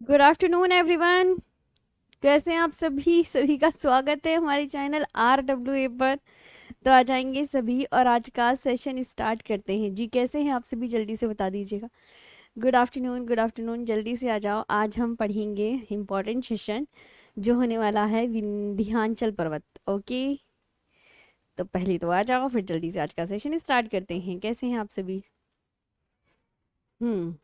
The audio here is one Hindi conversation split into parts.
Good afternoon everyone. कैसे हैं आप सभी? सभी का स्वागत है हमारे चैनल RWA पर। तो आ जाएंगे सभी और आज का सेशन स्टार्ट करते हैं। जी कैसे हैं आप सभी? जल्दी से बता दीजिएगा। गुड आफ्टरनून, गुड आफ्टरनून, जल्दी से आ जाओ। आज हम पढ़ेंगे इम्पोर्टेंट सेशन जो होने वाला है विंध्याचल पर्वत। ओके, तो पहले तो आ जाओ, फिर जल्दी से आज का सेशन स्टार्ट करते हैं। कैसे हैं आप सभी? हम्म।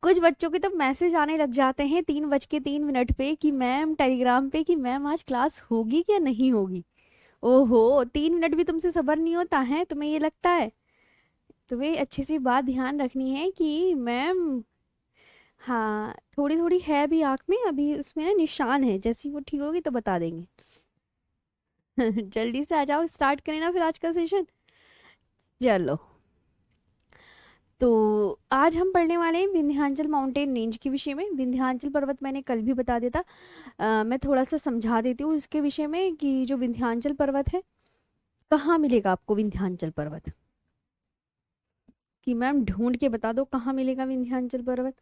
कुछ बच्चों के तो मैसेज आने लग जाते हैं 3:03 पे कि मैम, टेलीग्राम पे, कि मैम आज क्लास होगी क्या नहीं होगी। ओहो, 3 मिनट भी तुमसे सब्र नहीं होता है? तुम्हें ये लगता है? तुम्हें अच्छी सी बात ध्यान रखनी है कि मैम, हाँ, थोड़ी थोड़ी है भी आंख में, अभी उसमें ना निशान है। जैसी वो ठीक होगी तो बता देंगे। जल्दी से आ जाओ, स्टार्ट करें ना फिर आज का सेशन। चलो, तो आज हम पढ़ने वाले हैं विंध्याचल माउंटेन रेंज के विषय में। विंध्याचल पर्वत मैंने कल भी बता दिया था। मैं थोड़ा सा समझा देती हूँ इसके विषय में कि जो विंध्याचल पर्वत है, कहाँ मिलेगा आपको विंध्याचल पर्वत। कि मैम ढूंढ के बता दो कहाँ मिलेगा विंध्याचल पर्वत।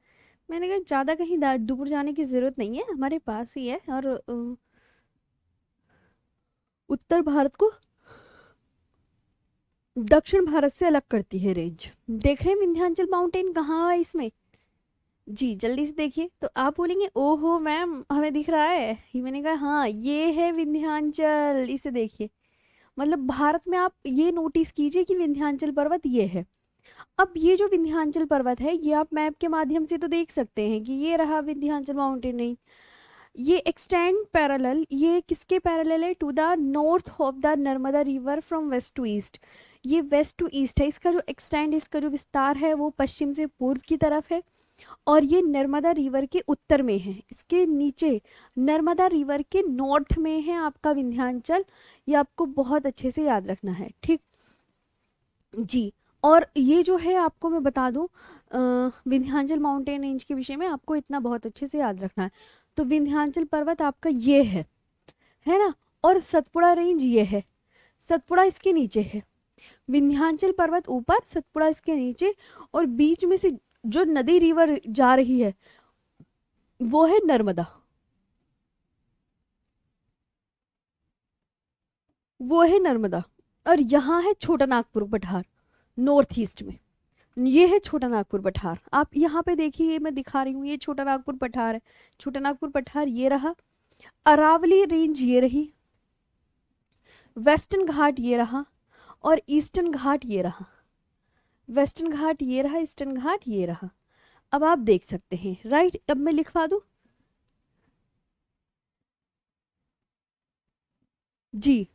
मैंने कहा ज़्यादा कहीं दूर जाने की ज़रूरत नहीं है, हमारे पास ही है। और उत्तर भारत को दक्षिण भारत से अलग करती है रेंज। देख रहे हैं विंध्याचल माउंटेन कहाँ है इसमें? जी जल्दी से देखिए। तो आप बोलेंगे ओहो मैम हमें दिख रहा है ये। मैंने कहा हाँ, ये है विंध्याचल, इसे देखिए। मतलब भारत में आप ये नोटिस कीजिए कि विंध्याचल पर्वत ये है। अब ये जो विंध्याचल पर्वत है, ये आप मैप के माध्यम से तो देख सकते हैं कि ये रहा विंध्याचल माउंटेन रेंज। ये एक्सटेंड पैरेलल, ये किसके पैरेलल है? To the north of the Narmada river from west to east. ये वेस्ट टू ईस्ट है। इसका जो एक्सटेंड, इसका जो विस्तार है वो पश्चिम से पूर्व की तरफ है। और ये नर्मदा रिवर के उत्तर में है। इसके नीचे नर्मदा रिवर के नॉर्थ में है आपका विंध्याचल। ये आपको बहुत अच्छे से याद रखना है, ठीक? जी। और ये जो है आपको मैं बता दूं, विंध्याचल माउंटेन रेंज के विषय में आपको इतना बहुत अच्छे से याद रखना है। तो विंध्याचल पर्वत आपका ये है ना? और सतपुड़ा रेंज ये है। सतपुड़ा इसके नीचे है, विंध्याचल पर्वत ऊपर, सतपुड़ा इसके नीचे। और बीच में से जो नदी रिवर जा रही है वो है नर्मदा। वो है नर्मदा। और यहाँ है छोटा नागपुर पठार, नॉर्थ ईस्ट में। ये है छोटा नागपुर पठार। आप यहाँ पे देखिए, ये मैं दिखा रही हूँ, ये छोटा नागपुर पठार है। छोटा नागपुर पठार ये रहा। अरावली रेंज ये रही। वेस्टर्न घाट ये रहा। और ईस्टर्न घाट ये रहा। वेस्टर्न घाट ये रहा, ईस्टर्न घाट ये रहा। अब आप देख सकते हैं, राइट? अब मैं लिखवा दूँ? जी।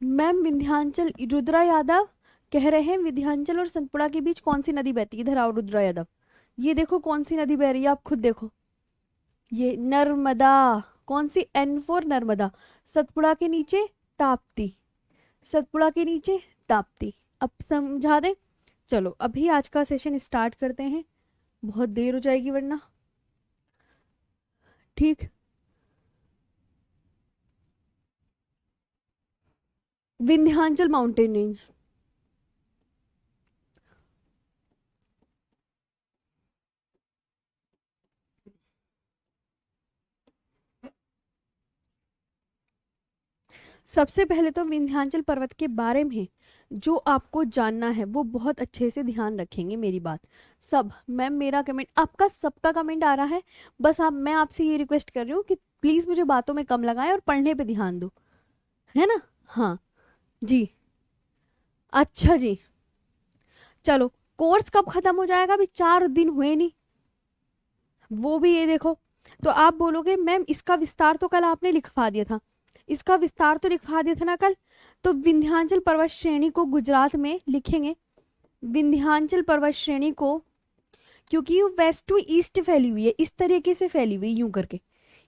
मैम विंध्याचल, रुद्रा यादव कह रहे हैं विंध्याचल और सतपुड़ा के बीच कौन सी नदी बहती है? इधर आओ रुद्रा यादव। ये देखो कौन सी नदी बह रही है, आप खुद देखो। ये नर्मदा। कौन सी? N4 नर्मदा। सतपुड़ा के नीचे ताप्ती। सतपुड़ा के नीचे ताप्ती। अब समझा दे। चलो अभी आज का सेशन स्टार्ट करते हैं, बहुत देर हो जाएगी वरना। ठीक। Vindhyachal mountain range. सबसे पहले तो विंध्याचल पर्वत के बारे में जो आपको जानना है वो बहुत अच्छे से ध्यान रखेंगे मेरी बात। सब, मैम मेरा कमेंट, आपका सबका कमेंट आ रहा है। बस आप, मैं आपसे ये रिक्वेस्ट कर रही हूँ कि प्लीज मुझे बातों में कम लगाएं और पढ़ने पे ध्यान दो, है ना? हाँ जी। अच्छा जी। चलो, कोर्स कब खत्म हो जाएगा? अभी 4 दिन हुए नहीं, वो भी ये देखो। तो आप बोलोगे मैम इसका विस्तार तो कल आपने लिखवा दिया था। इसका विस्तार तो लिखवा दिया था ना कल। तो विंध्याचल पर्वत श्रेणी को गुजरात में लिखेंगे। विंध्याचल पर्वत श्रेणी को, क्योंकि ये वेस्ट टू ईस्ट फैली हुई है, इस तरीके से फैली हुई है, यूं करके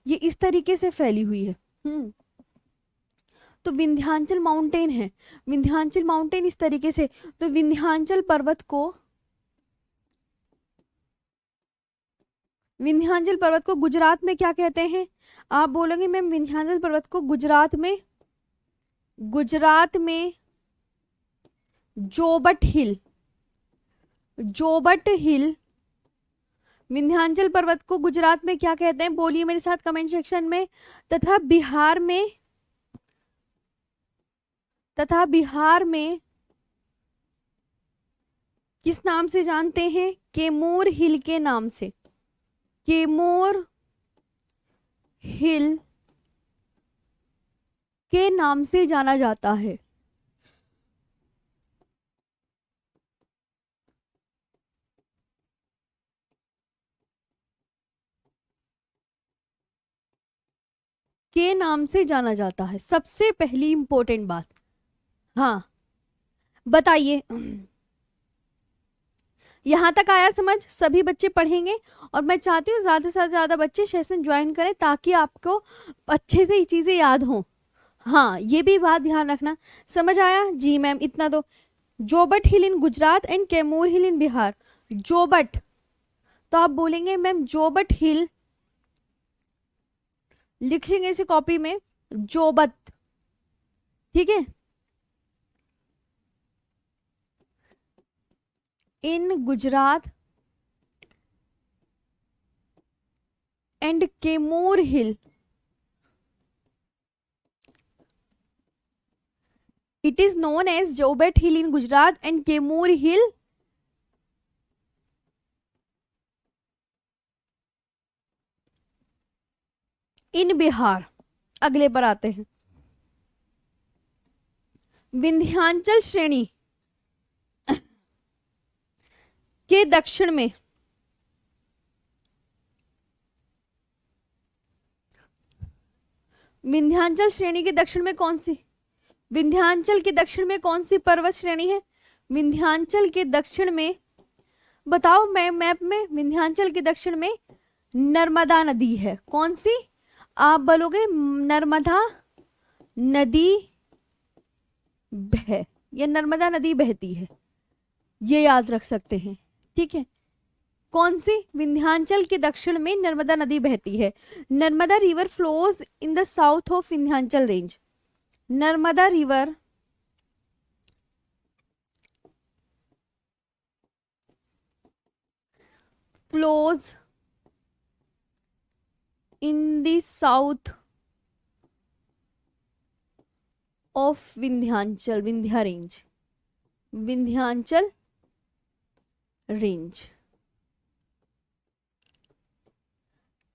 ये इस तरीके से फैली हुई है। तो विंध्याचल माउंटेन है, विंध्याचल माउंटेन इस तरीके से। तो विंध्याचल पर्वत को विंध्याचल पर्वत को गुजरात में क्या कहते हैं? आप बोलोगे मैम विंध्याचल पर्वत को गुजरात में जोबट हिल, जोबट हिल। विंध्याचल पर्वत को गुजरात में क्या कहते हैं? बोलिए मेरे साथ कमेंट सेक्शन में। तथा बिहार में किस नाम से जानते हैं? कैमूर हिल के नाम से, कैमूर हिल के नाम से जाना जाता है। के नाम से जाना जाता है, सबसे पहली इंपॉर्टेंट बात। हाँ बताइए, यहां तक आया समझ? सभी बच्चे पढ़ेंगे और मैं चाहती हूँ ज्यादा से ज्यादा बच्चे सेशन ज्वाइन करें ताकि आपको अच्छे से ये चीजें याद हों। हाँ ये भी बात ध्यान रखना। समझ आया? जी मैम इतना तो। जोबट हिल इन गुजरात एंड कैमूर हिल इन बिहार। जोबट, तो आप बोलेंगे मैम जोबट हिल, लिखेंगे इसे कॉपी में जोबत, ठीक है, in Gujarat and Kaimur hill, it is known as Jobat Hill in Gujarat and Kemur Hill in Bihar. अगले पर आते हैं। विंध्याचल श्रेणी के दक्षिण में विंध्याचल श्रेणी के दक्षिण में कौन सी, विंध्याचल के दक्षिण में कौन सी पर्वत श्रेणी है? विंध्याचल के दक्षिण में बताओ मैप में, विंध्याचल के दक्षिण में नर्मदा नदी है। कौन सी? आप बोलोगे नर्मदा नदी बह, ये नर्मदा नदी बहती है, ये याद रख सकते हैं, ठीक है। कौन सी? विंध्याचल के दक्षिण में नर्मदा नदी बहती है। Narmada river flows in the south of Vindhyachal range. Narmada river flows in the south of Vindhyachal, Vindhya range, Vindhyachal range,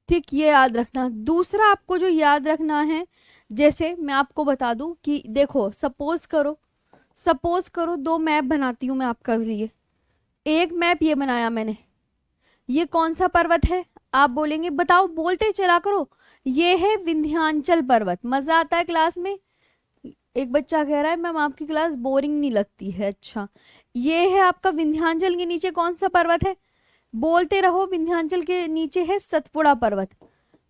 ठीक, ये याद रखना। दूसरा आपको जो याद रखना है, जैसे मैं आपको बता दूं कि देखो सपोज करो दो मैप बनाती हूं मैं आपका लिए। एक मैप ये बनाया मैंने, ये कौन सा पर्वत है? आप बोलेंगे बताओ, बोलते चला करो, ये है विंध्याचल पर्वत। मजा आता है क्लास में? एक बच्चा कह रहा है मैम आपकी क्लास बोरिंग नहीं लगती है। अच्छा, ये है आपका विंध्याचल के नीचे कौन सा पर्वत है? बोलते रहो, विंध्याचल के नीचे है सतपुड़ा पर्वत,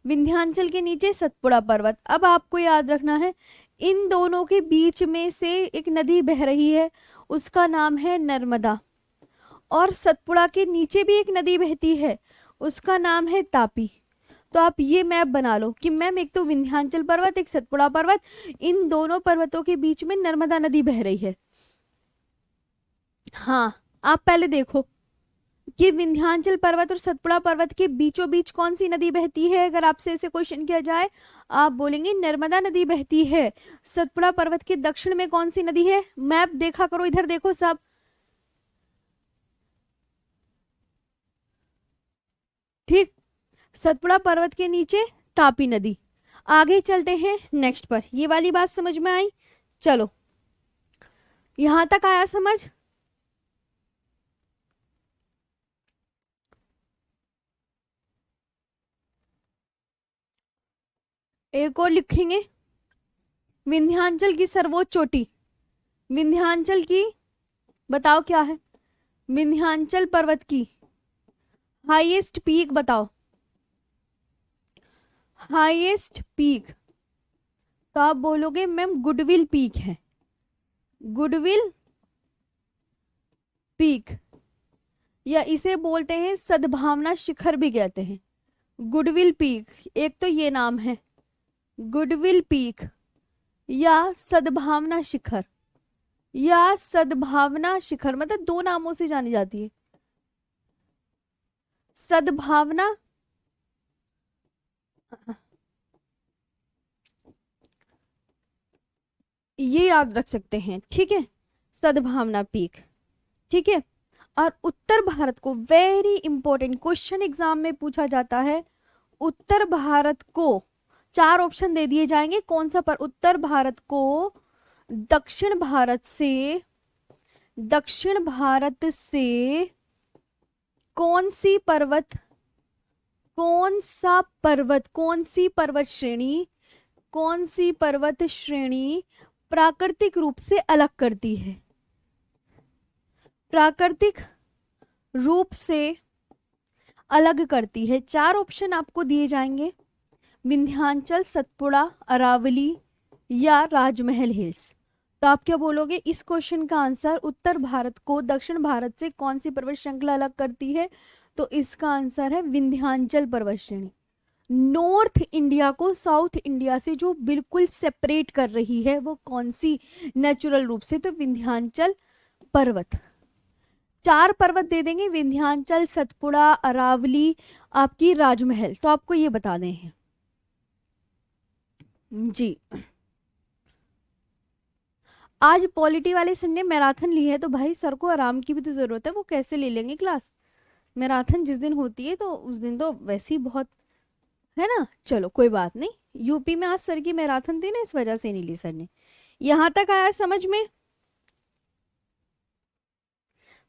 विंध्याचल के नीचे सतपुड़ा पर्वत। अब आपको याद रखना है, इन दोनों के बीच में से एक नदी बह रही है, उसका नाम है नर्मदा, और सतपुड़ा के नीचे भी एक नदी बहती है, उसका नाम है तापी। तो आप ये मैप बना लो कि मैम एक तो विंध्याचल पर्वत, एक सतपुड़ा पर्वत, इन दोनों पर्वतों के बीच में नर्मदा नदी बह रही है। हाँ, आप पहले देखो कि विंध्याचल पर्वत और सतपुड़ा पर्वत के बीचों बीच कौन सी नदी बहती है। अगर आपसे ऐसे क्वेश्चन किया जाए, आप बोलेंगे नर्मदा नदी बहती है। सतपुड़ा पर्वत के दक्षिण में कौन सी नदी है? मैप देखा करो, इधर देखो सब, ठीक। सतपुड़ा पर्वत के नीचे तापी नदी। आगे चलते हैं नेक्स्ट पर। ये वाली बात समझ में आई? चलो, यहां तक आया समझ? एक और लिखेंगे, विंध्याचल की सर्वोच्च चोटी, विंध्याचल की बताओ क्या है? विंध्याचल पर्वत की हाईएस्ट पीक बताओ, हाईएस्ट पीक। तो आप बोलोगे मैम गुडविल पीक है, गुडविल पीक, या इसे बोलते हैं सद्भावना शिखर भी कहते हैं। गुडविल पीक, एक तो ये नाम है गुडविल पीक, या सद्भावना शिखर, या सद्भावना शिखर, मतलब दो नामों से जानी जाती है। सद्भावना, ये याद रख सकते हैं, ठीक है, सद्भावना पीक, ठीक है। और उत्तर भारत को, वेरी इंपॉर्टेंट क्वेश्चन एग्जाम में पूछा जाता है, उत्तर भारत को, चार ऑप्शन दे दिए जाएंगे कौन सा, पर उत्तर भारत को दक्षिण भारत से, दक्षिण भारत से कौन सी पर्वत, कौन सा पर्वत, कौन सी पर्वत श्रेणी, कौन सी पर्वत श्रेणी प्राकृतिक रूप से अलग करती है, प्राकृतिक रूप से अलग करती है। चार ऑप्शन आपको दिए जाएंगे, विंध्याचल, सतपुड़ा, अरावली या राजमहल हिल्स। तो आप क्या बोलोगे इस क्वेश्चन का आंसर, उत्तर भारत को दक्षिण भारत से कौन सी पर्वत श्रृंखला अलग करती है, तो इसका आंसर है विंध्याचल पर्वत श्रेणी। नॉर्थ इंडिया को साउथ इंडिया से जो बिल्कुल सेपरेट कर रही है वो कौन सी, नेचुरल रूप से, तो विंध्याचल पर्वत। चार पर्वत दे देंगे, विंध्याचल, सतपुड़ा, अरावली, आपकी राजमहल, तो आपको ये बता दें हैं जी। आज पॉलिटी वाले सर ने मैराथन ली है, तो भाई सर को आराम की भी तो जरूरत है, वो कैसे ले लेंगे क्लास, मैराथन जिस दिन होती है तो उस दिन तो वैसे ही बहुत है ना। चलो कोई बात नहीं, यूपी में आज सर की मैराथन थी ना, इस वजह से नहीं ली सर ने। यहां तक आया समझ में,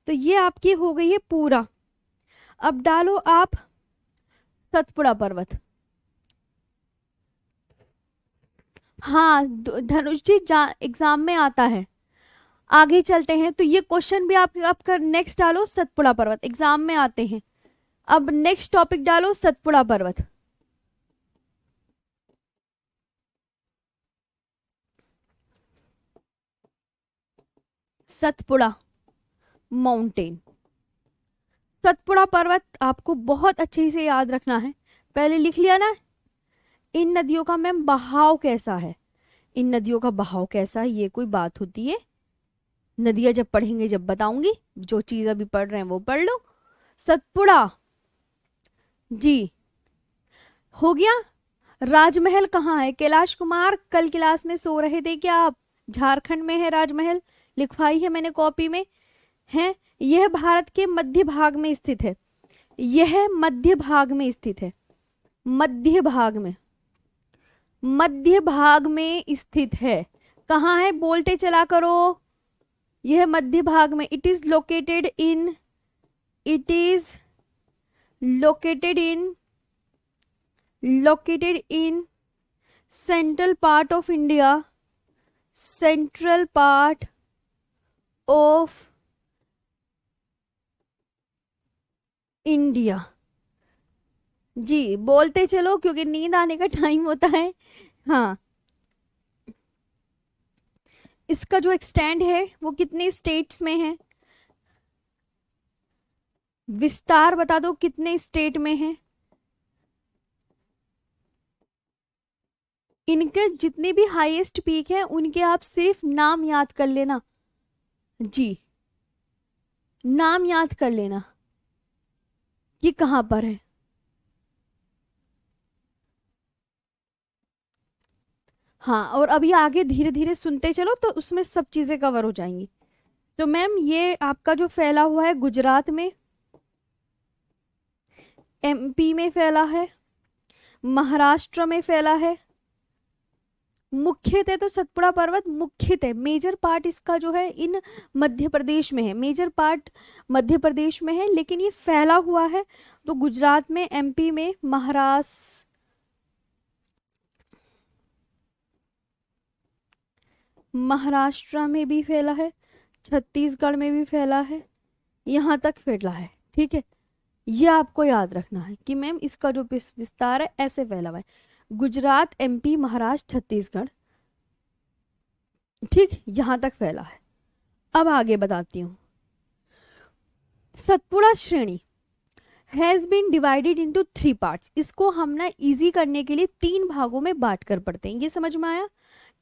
तो ये आपकी हो गई है पूरा। अब डालो आप सतपुड़ा पर्वत। हाँ धनुष जी, एग्जाम में आता है। आगे चलते हैं, तो ये क्वेश्चन भी आपका नेक्स्ट डालो, सतपुड़ा पर्वत एग्जाम में आते हैं। अब नेक्स्ट टॉपिक डालो सतपुड़ा पर्वत। सतपुड़ा माउंटेन, सतपुड़ा पर्वत आपको बहुत अच्छे से याद रखना है, पहले लिख लिया ना। इन नदियों का मैम बहाव कैसा है, इन नदियों का बहाव कैसा है, ये कोई बात होती है, नदियां जब पढ़ेंगे जब बताऊंगी, जो चीज अभी पढ़ रहे हैं वो पढ़ लो। सतपुड़ा जी हो गया। राजमहल कहाँ है, कैलाश कुमार कल क्लास में सो रहे थे क्या आप, झारखंड में है राजमहल, लिखवाई है मैंने कॉपी में है। यह भारत के मध्य भाग में स्थित है, यह मध्य भाग में स्थित है, मध्य भाग में, मध्य भाग में स्थित है। कहाँ है बोलते चला करो, यह मध्य भाग में, it is located in, it is located in, located in central part of India, central part of India. जी बोलते चलो क्योंकि नींद आने का टाइम होता है। हाँ इसका जो एक्सटेंड है वो कितने स्टेट्स में है, विस्तार बता दो कितने स्टेट में है। इनके जितने भी हाईएस्ट पीक हैं उनके आप सिर्फ नाम याद कर लेना जी, नाम याद कर लेना कि कहां पर है। हाँ और अभी आगे धीरे धीरे सुनते चलो तो उसमें सब चीजें कवर हो जाएंगी। तो मैम ये आपका जो फैला हुआ है गुजरात में, एमपी में फैला है, महाराष्ट्र में फैला है, मुख्यतः तो सतपुड़ा पर्वत मुख्यतः मेजर पार्ट इसका जो है इन मध्य प्रदेश में है, मेजर पार्ट मध्य प्रदेश में है, लेकिन ये फैला हुआ है तो गुजरात में, एमपी में, महाराष्ट्र में भी फैला है, छत्तीसगढ़ में भी फैला है, यहाँ तक फैला है। ठीक है ये आपको याद रखना है कि मैम इसका जो विस्तार है ऐसे फैला हुआ है, गुजरात, एमपी, महाराष्ट्र, छत्तीसगढ़, ठीक यहां तक फैला है। अब आगे बताती हूं। सतपुड़ा श्रेणी has been divided into 3 parts. इसको हम ना इजी करने के लिए 3 भागों में बांट कर पढ़ते हैं। ये समझ में आया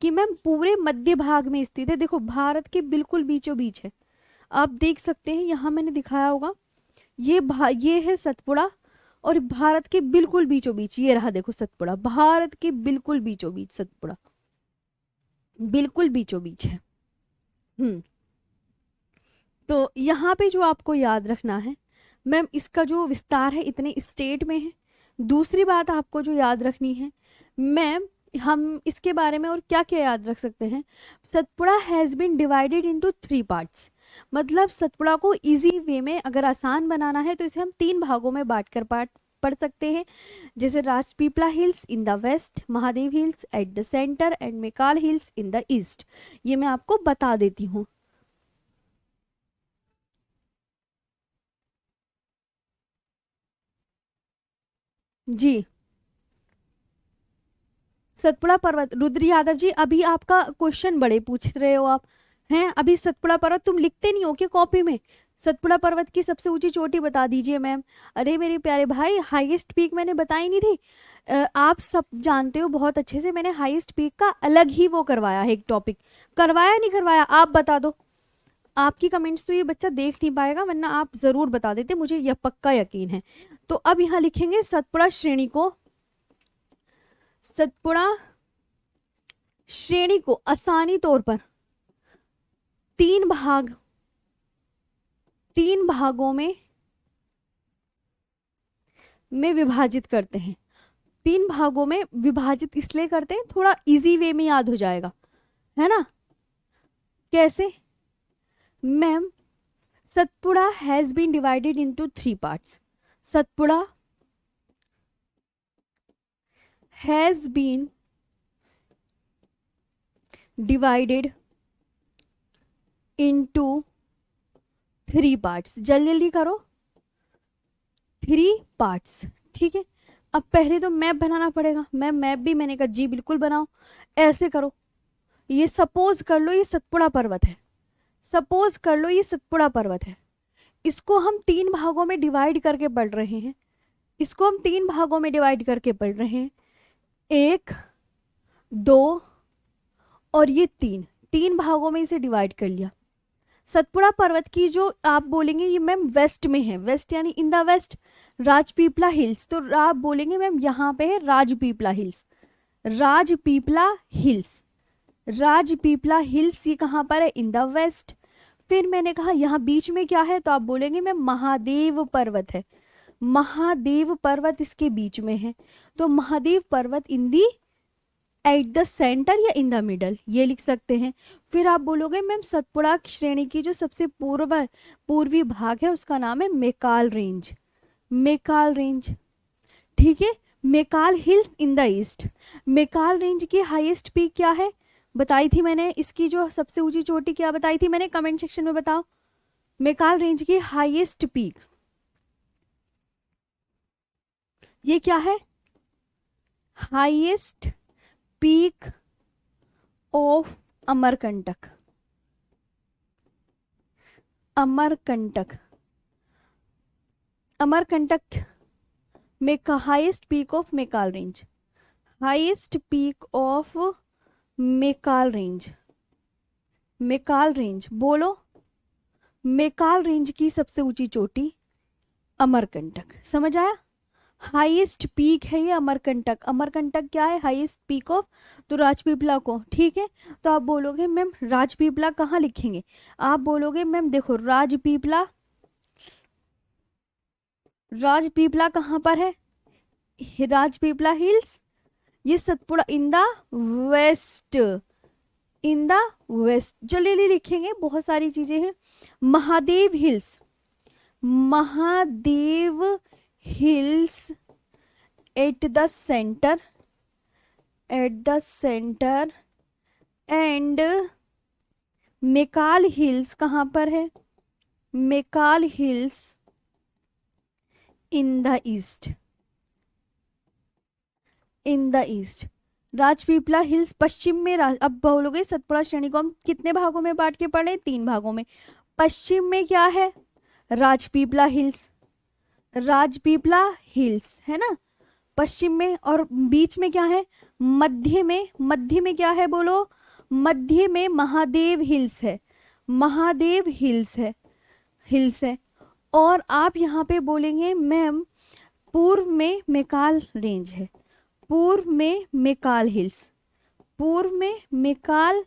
कि मैम पूरे मध्य भाग में स्थित है। देखो भारत के बिल्कुल बीचों बीच है, आप देख सकते हैं, यहाँ मैंने दिखाया होगा, ये है सतपुड़ा, और भारत के बिल्कुल बीचों बीच ये रहा, देखो सतपुड़ा, भारत के बिल्कुल बीचों बीच सतपुड़ा, बिल्कुल बीचों बीच है। तो यहाँ पे जो आपको याद रखना है मैम, इसका जो विस्तार है इतने स्टेट में है। दूसरी बात आपको जो याद रखनी है मैम, हम इसके बारे में और क्या क्या याद रख सकते हैं, Satpura has been divided into 3 parts. मतलब सतपुड़ा को इजी वे में अगर आसान बनाना है तो इसे हम 3 भागों में बांट कर पढ़ सकते हैं। जैसे Rajpipla hills in the west, Mahadev hills at the centre and Maikal hills in the east. ये मैं आपको बता देती हूँ। जी, सतपुड़ा पर्वत, रुद्र यादव जी, अभी आपका क्वेश्चन बड़े पूछ रहे हो आप हैं। अभी सतपुड़ा पर्वत तुम लिखते नहीं हो क्या कॉपी में? सतपुड़ा पर्वत की सबसे ऊंची चोटी बता दीजिए मैम। अरे मेरे प्यारे भाई, हाईएस्ट पीक मैंने बताई नहीं थी। आप सब जानते हो बहुत अच्छे से, मैंने हाईएस्ट पीक का अलग ही वो करवाया है, एक टॉपिक करवाया नहीं करवाया, आप बता दो। आपकी कमेंट्स तो ये बच्चा देख नहीं पाएगा, वरना आप जरूर बता देते, मुझे यह पक्का यकीन है। तो अब यहाँ लिखेंगे सतपुड़ा श्रेणी को, सतपुड़ा श्रेणी को आसानी तौर पर 3 भागों में विभाजित करते हैं। 3 भागों में विभाजित इसलिए करते हैं, थोड़ा इजी वे में याद हो जाएगा, है ना। कैसे ma'am? Satpura has been divided into 3 parts. Satpura has been divided into 3 parts. जल्दी जल्दी करो, 3 पार्ट्स, ठीक है। अब पहले तो मैप बनाना पड़ेगा। मैप भी मैंने कहा जी बिल्कुल बनाओ। ऐसे करो, ये सपोज कर लो ये सतपुड़ा पर्वत है, सपोज कर लो ये सतपुड़ा पर्वत है। इसको हम 3 भागों में डिवाइड करके पढ़ रहे हैं, इसको हम 3 भागों में डिवाइड करके पढ़ रहे हैं, 1, 2 और ये 3 भागों में इसे डिवाइड कर लिया। सतपुड़ा पर्वत की जो आप बोलेंगे ये मैम वेस्ट में है, वेस्ट यानी in the west, Rajpipla hills, तो आप बोलेंगे मैम यहाँ पे है Rajpipla hills, Rajpipla hills, Rajpipla hills ये कहाँ पर है? In the west. फिर मैंने कहा यहाँ बीच में क्या है, तो आप बोलेंगे मैम महादेव पर्वत है, महादेव पर्वत इसके बीच में है, तो महादेव पर्वत इन दी एट द सेंटर या इन द मिडल, ये लिख सकते हैं। फिर आप बोलोगे मैम सतपुड़ा श्रेणी की जो सबसे पूर्वी भाग है उसका नाम है मेकाल रेंज, मेकाल रेंज, ठीक है। Maikal hills in the east. Maikal range की हाईएस्ट पीक क्या है बताई थी मैंने, इसकी जो सबसे ऊंची चोटी क्या बताई थी मैंने, कमेंट सेक्शन में बताओ। मेकाल रेंज की हाईएस्ट पीक ये क्या है? Highest peak of Amarkantak, Amarkantak, Amarkantak में highest peak of Maikal range, highest peak of Maikal range, Maikal range बोलो, मेकाल रेंज की सबसे ऊंची चोटी अमरकंटक, समझ आया। हाईएस्ट पीक है ये अमरकंटक, अमरकंटक क्या है? हाईएस्ट पीक ऑफ, तो राजपीपला को, ठीक है। तो आप बोलोगे मैम राजपीपला कहाँ लिखेंगे, आप बोलोगे मैम देखो राजपीपला, राजपीपला कहाँ पर है? राजपीपला हिल्स, ये Satpura in the west, in the west. जल्दी लिखेंगे, बहुत सारी चीजें हैं। Mahadev hills, Mahadev hills at the centre, at the centre and Maikal hills कहाँ पर है? Maikal hills in the east, in the east. Rajpipla hills पश्चिम में, अब बोलोगे सतपुड़ा श्रेणी को हम कितने भागों में बांट के पढ़े? 3 भागों में। पश्चिम में क्या है? राजपीपला हिल्स, राजपीपला हिल्स है ना पश्चिम में, और बीच में क्या है, मध्य में क्या है बोलो, मध्य में महादेव हिल्स है, महादेव हिल्स है। और आप यहाँ पे बोलेंगे मैम पूर्व में मेकाल रेंज है, पूर्व में मेकाल हिल्स, पूर्व में मेकाल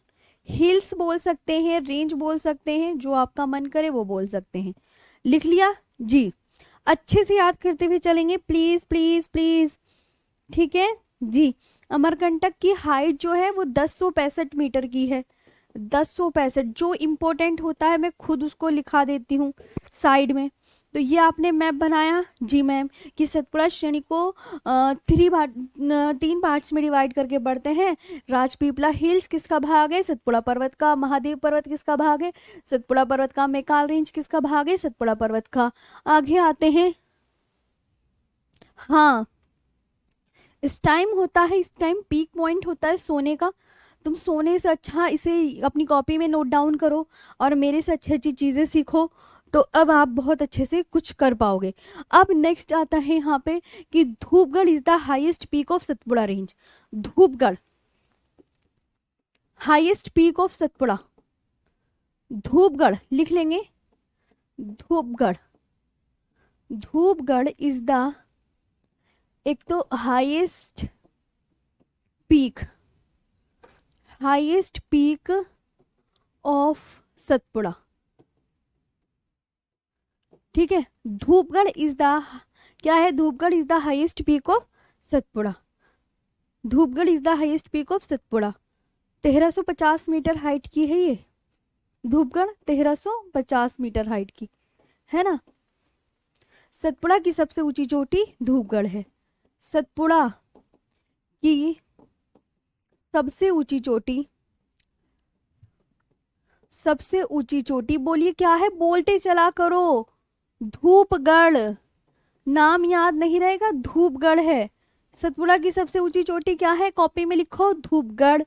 हिल्स बोल सकते हैं, रेंज बोल सकते हैं, जो आपका मन करे वो बोल सकते हैं। लिख लिया जी, अच्छे से याद करते हुए चलेंगे प्लीज प्लीज प्लीज, ठीक है जी। अमरकंटक की हाइट जो है वो 1065 मीटर की है, 1065। जो इम्पोर्टेंट होता है मैं खुद उसको लिखा देती हूँ साइड में। तो ये आपने मैप बनाया जी मैम कि सतपुड़ा श्रेणी को 3 पार्ट्स में डिवाइड करके बढ़ते हैं। राजपीपला हिल्स किसका भाग है, सतपुड़ा पर्वत का। महादेव पर्वत किसका भाग है, सतपुड़ा पर्वत का। मेकाल रेंज किसका भाग है, सतपुड़ा पर्वत का। आगे आते हैं, हाँ इस टाइम होता है, इस टाइम पीक पॉइंट होता है सोने का। तुम सोने से अच्छा इसे अपनी कॉपी में नोट डाउन करो और मेरे से अच्छी अच्छी चीज़ें सीखो, तो अब आप बहुत अच्छे से कुछ कर पाओगे। अब नेक्स्ट आता है यहाँ पे कि Dhupgarh is the highest peak of Satpura range. Dhupgarh highest peak of Satpura, Dhupgarh लिख लेंगे, धूपगढ़, धूपगढ़ इज द, एक तो highest peak, highest peak of Satpura, ठीक है। धूपगढ़ इज द, क्या है, Dhupgarh is the highest peak of Satpura, Dhupgarh is the highest peak of Satpura. 1350 metre height की है ये धूपगढ़, 1350 मीटर हाइट की है ना। सतपुड़ा की सबसे ऊंची चोटी धूपगढ़ है, सतपुड़ा की सबसे ऊंची चोटी, सबसे ऊंची चोटी बोलिए क्या है, बोलते चला करो, धूपगढ़। नाम याद नहीं रहेगा, धूपगढ़ है। सतपुड़ा की सबसे ऊंची चोटी क्या है, कॉपी में लिखो धूपगढ़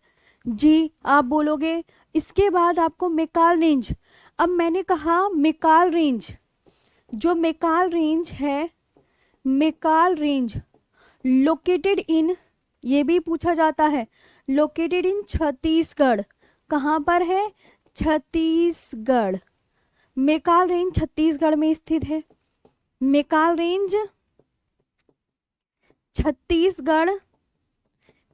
जी, आप बोलोगे। इसके बाद आपको मेकाल रेंज। अब मैंने कहा मेकाल रेंज, जो मेकाल रेंज है, मेकाल रेंज लोकेटेड इन, ये भी पूछा जाता है, लोकेटेड इन छत्तीसगढ़। कहाँ पर है, छत्तीसगढ़। मेकाल रेंज छत्तीसगढ़ में स्थित है, मेकाल रेंज छत्तीसगढ़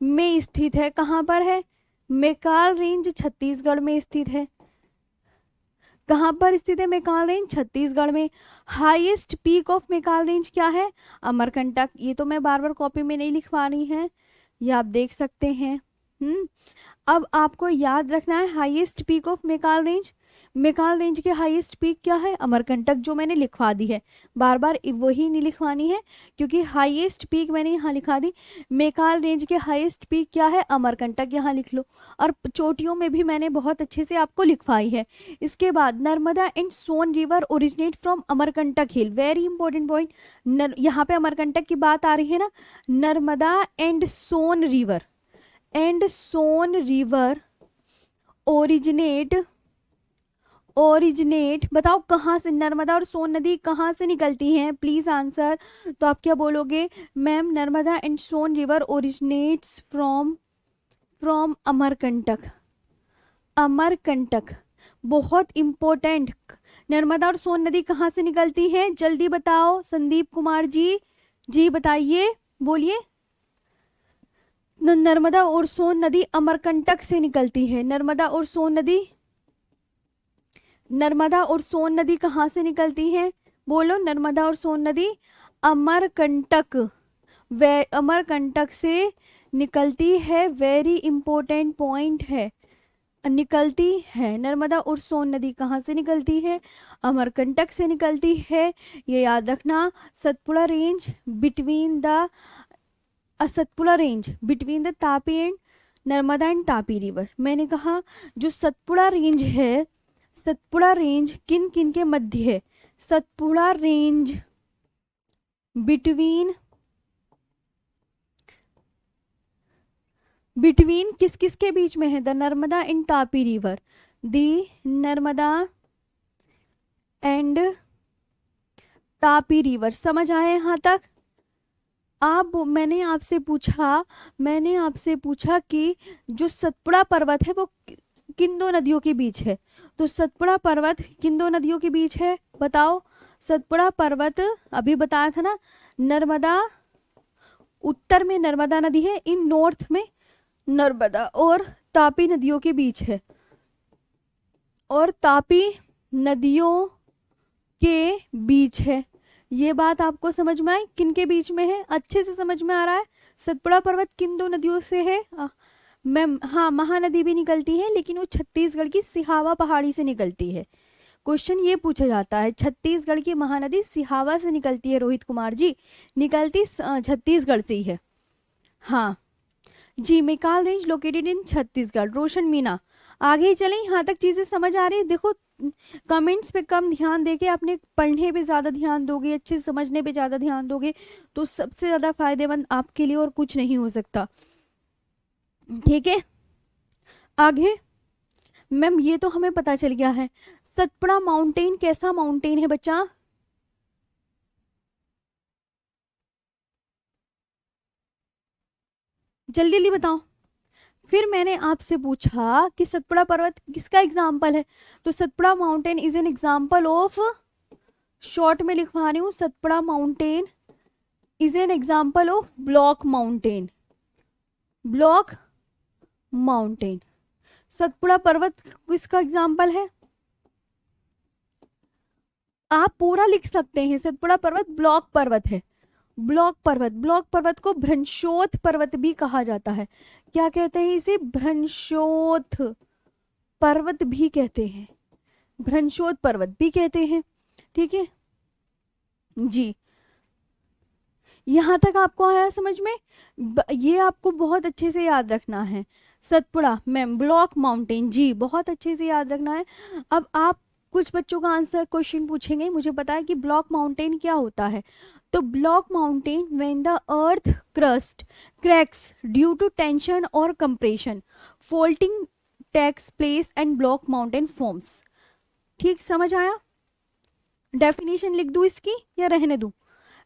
में स्थित है। कहाँ पर है, मेकाल रेंज छत्तीसगढ़ में स्थित है। कहाँ पर स्थित है मेकाल रेंज, छत्तीसगढ़ में। Highest peak of Maikal range क्या है, अमरकंटक। ये तो मैं बार बार कॉपी में नहीं लिखवा रही है, ये आप देख सकते हैं। अब आपको याद रखना है highest peak of Maikal range. Maikal range के हाईएस्ट पीक क्या है, अमरकंटक, जो मैंने लिखवा दी है। बार बार वही नहीं लिखवानी है क्योंकि हाईएस्ट पीक मैंने यहाँ लिखा दी। मेकाल रेंज के हाईएस्ट पीक क्या है, अमरकंटक, यहाँ लिख लो। और चोटियों में भी मैंने बहुत अच्छे से आपको लिखवाई है। इसके बाद Narmada and Son river originate from Amarkantak hill, very important point. यहाँ पे अमरकंटक की बात आ रही है ना, Narmada and Son river, and Son river originate, बताओ कहाँ से, नर्मदा और सोन नदी कहाँ से निकलती हैं, प्लीज आंसर। तो आप क्या बोलोगे ma'am, Narmada and Son river originates from Amarkantak, Amarkantak, बहुत इंपॉर्टेंट। नर्मदा और सोन नदी कहाँ से निकलती है, जल्दी बताओ संदीप कुमार जी, जी बताइए, बोलिए। नर्मदा और सोन नदी अमरकंटक से निकलती है, नर्मदा और सोन नदी, नर्मदा और सोन नदी कहाँ से निकलती हैं, बोलो। नर्मदा और सोन नदी अमरकंटक, अमरकंटक से निकलती है, वेरी इंपॉर्टेंट पॉइंट है, निकलती है। नर्मदा और सोन नदी कहाँ से निकलती है, अमरकंटक से निकलती है, ये याद रखना। Satpura range between the, Satpura range between the Tapi and Narmada and Tapi river. मैंने कहा जो सतपुड़ा रेंज है, सतपुड़ा रेंज किन किन के मध्य है, सतपुड़ा रेंज बिटवीन किस किस के बीच में है, the Narmada and Tapi river, the Narmada and Tapi river. समझ आए यहाँ तक? मैंने आपसे पूछा कि जो सतपुड़ा पर्वत है वो किन दो नदियों के बीच है। तो सतपुड़ा पर्वत किन दो नदियों के बीच है बताओ। सतपुड़ा पर्वत अभी बताया था ना, नर्मदा, उत्तर में नर्मदा नदी है, इन नॉर्थ में नर्मदा और तापी नदियों के बीच है। और तापी नदियों के बीच है। ये बात आपको समझ में आई? किन के बीच में है? अच्छे से समझ में आ रहा है? सतपुड़ा पर्वत किन दो नदियों से है? मैम हाँ, महानदी भी निकलती है, लेकिन वो छत्तीसगढ़ की सिहावा पहाड़ी से निकलती है। क्वेश्चन ये पूछा जाता है, छत्तीसगढ़ की महानदी सिहावा से निकलती है रोहित कुमार जी, निकलती छत्तीसगढ़ से ही है। हाँ जी, Maikal range located in Chhattisgarh. Roshan Meena, आगे चलें, यहाँ तक चीजें समझ आ रही है? देखो कमेंट्स पे कम ध्यान देके अपने पढ़ने पे ज़्यादा ध्यान दोगे, अच्छे से समझने पे ज़्यादा ध्यान दोगे तो सबसे ज़्यादा फायदेमंद आपके लिए और कुछ नहीं हो सकता। ठीक है, आगे मैम ये तो हमें पता चल गया है। सतपुड़ा माउंटेन कैसा माउंटेन है बच्चा? जल्दी जल्दी बताओ। फिर मैंने आपसे पूछा कि सतपुड़ा पर्वत किसका एग्जाम्पल है, तो Satpura mountain is an example of, short में लिखवा रही हूँ, Satpura mountain is an example of block mountain. Block mountain Satpura पर्वत किसका एग्जाम्पल है? आप पूरा लिख सकते हैं, सतपुड़ा पर्वत ब्लॉक पर्वत है। ब्लॉक पर्वत को भ्रंशोथ पर्वत भी कहा जाता है। क्या कहते हैं इसे? भ्रंशोथ पर्वत भी कहते हैं, भ्रंशोथ पर्वत भी कहते हैं। ठीक है जी, यहां तक आपको आया समझ में? ये आपको बहुत अच्छे से याद रखना है। सतपुड़ा मैम ब्लॉक माउंटेन, जी बहुत अच्छे से याद रखना है। अब आप कुछ बच्चों का आंसर क्वेश्चन पूछेंगे, मुझे पता है कि ब्लॉक माउंटेन क्या होता है। तो block mountain when the earth crust cracks due to tension और compression, folding takes place and block mountain forms. ठीक समझ आया? डेफिनेशन लिख दूं इसकी या रहने दूं?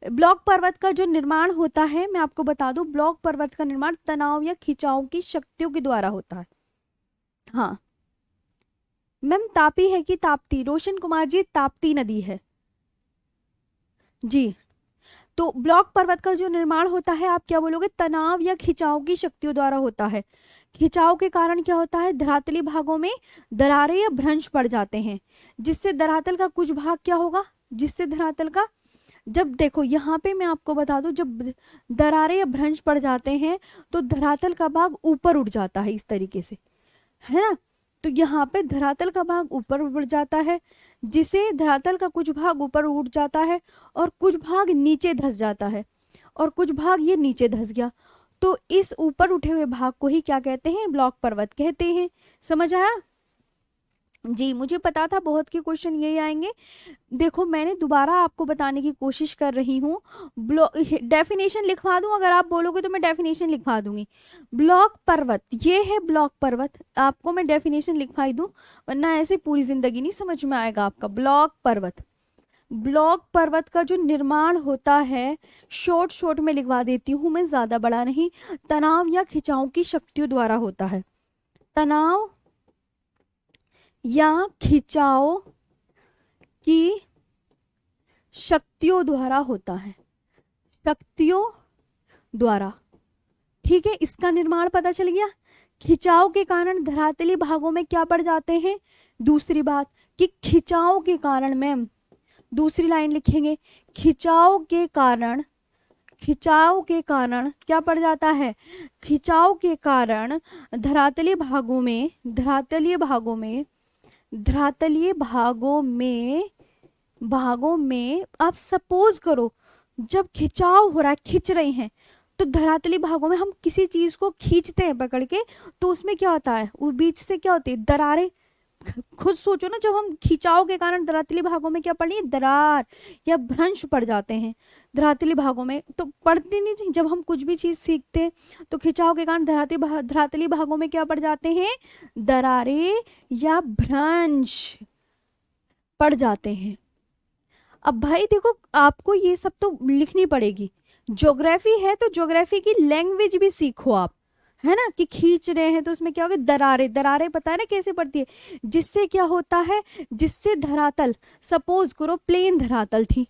ब्लॉक पर्वत का जो निर्माण होता है, मैं आपको बता दूं, ब्लॉक पर्वत का निर्माण तनाव या खिंचाव की शक्तियों के द्वारा होता है। हाँ मैम, तापी है कि ताप्ती? रोशन कुमार जी, ताप्ती नदी है जी। तो ब्लॉक पर्वत का जो निर्माण होता है, आप क्या बोलोगे? तनाव या खिंचाव की शक्तियों द्वारा होता है। खिंचाव के कारण क्या होता है? धरातली भागों में दरारें या भ्रंश पड़ जाते हैं, जिससे धरातल का कुछ भाग क्या होगा? जिससे धरातल का, जब देखो यहाँ पे मैं आपको बता दूं, जब दरारें या भ्रंश पड़ जाते हैं तो धरातल का भाग ऊपर उठ जाता है, इस तरीके से, है ना। तो यहाँ पे धरातल का भाग ऊपर उठ जाता है, जिसे धरातल का कुछ भाग ऊपर उठ जाता है और कुछ भाग नीचे धंस जाता है, और कुछ भाग ये नीचे धंस गया। तो इस ऊपर उठे हुए भाग को ही क्या कहते हैं? ब्लॉक पर्वत कहते हैं। समझ आया जी? मुझे पता था बहुत के क्वेश्चन यही आएंगे। देखो मैंने दोबारा आपको बताने की कोशिश कर रही हूँ। डेफिनेशन लिखवा दूं? अगर आप बोलोगे तो मैं डेफिनेशन लिखवा दूंगी। ब्लॉक पर्वत, ये है ब्लॉक पर्वत, आपको मैं डेफिनेशन लिखवाई दूं, वरना ऐसे पूरी जिंदगी नहीं समझ में आएगा आपका। ब्लॉक पर्वत, ब्लॉक पर्वत का जो निर्माण होता है, शॉर्ट में लिखवा देती हूँ मैं, ज्यादा बड़ा नहीं, तनाव या खिंचाव की शक्तियों द्वारा होता है। तनाव या खिंचाव की शक्तियों द्वारा होता है, शक्तियों द्वारा। ठीक है, इसका निर्माण पता चल गया। खिंचाव के कारण धरातली भागों में क्या पड़ जाते हैं? दूसरी बात कि खिंचाव के कारण, मैम दूसरी लाइन लिखेंगे, खिंचाव के कारण क्या पड़ जाता है? खिंचाव के कारण धरातलीय भागों में आप सपोज करो, जब खिंचाव हो रहा है, खींच रहे हैं, तो धरातली भागों में हम किसी चीज को खींचते हैं पकड़ के, तो उसमें क्या होता है? वो बीच से क्या होती है? दरारें। खुद सोचो ना, जब हम खिंचाव के कारण धरातली भागों में क्या पड़ी? दरार या भ्रंश पड़ जाते हैं धरातली भागों में, तो पड़ती नहीं। जब हम कुछ भी चीज सीखते हैं तो खिंचाव के कारण धरातली भागों में क्या पड़ जाते हैं? दरारें या भ्रंश पड़ जाते हैं। अब भाई देखो, आपको ये सब तो लिखनी पड़ेगी। ज्योग्राफी है तो ज्योग्राफी की लैंग्वेज भी सीखो आप, है ना, कि खींच रहे हैं तो उसमें क्या होगा, दरारें, दरारें पता है ना कैसे पड़ती है, जिससे क्या होता है, जिससे धरातल, सपोज करो प्लेन धरातल थी,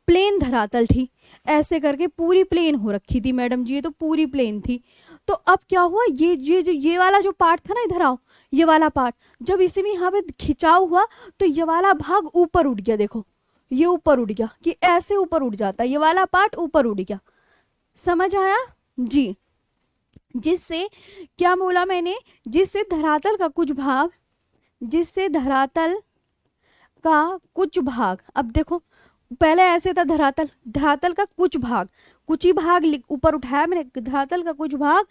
प्लेन धरातल थी, ऐसे करके पूरी प्लेन हो रखी थी मैडम जी, ये तो पूरी प्लेन थी। तो अब क्या हुआ, ये जो ये वाला जो पार्ट था ना, इधर आओ, ये वाला पार्ट, जब इसी में यहाँ पे खिंचाव हुआ तो ये वाला भाग ऊपर उठ गया, देखो ये ऊपर उठ गया, कि ऐसे ऊपर उठ जाता है, ये वाला पार्ट ऊपर उठ गया। समझ आया जी। जिससे, क्या बोला मैंने, जिससे धरातल का कुछ भाग, जिससे धरातल का कुछ भाग, अब देखो पहले ऐसे था धरातल, धरातल का कुछ भाग, कुछ ही भाग ऊपर उठाया मैंने, धरातल का कुछ भाग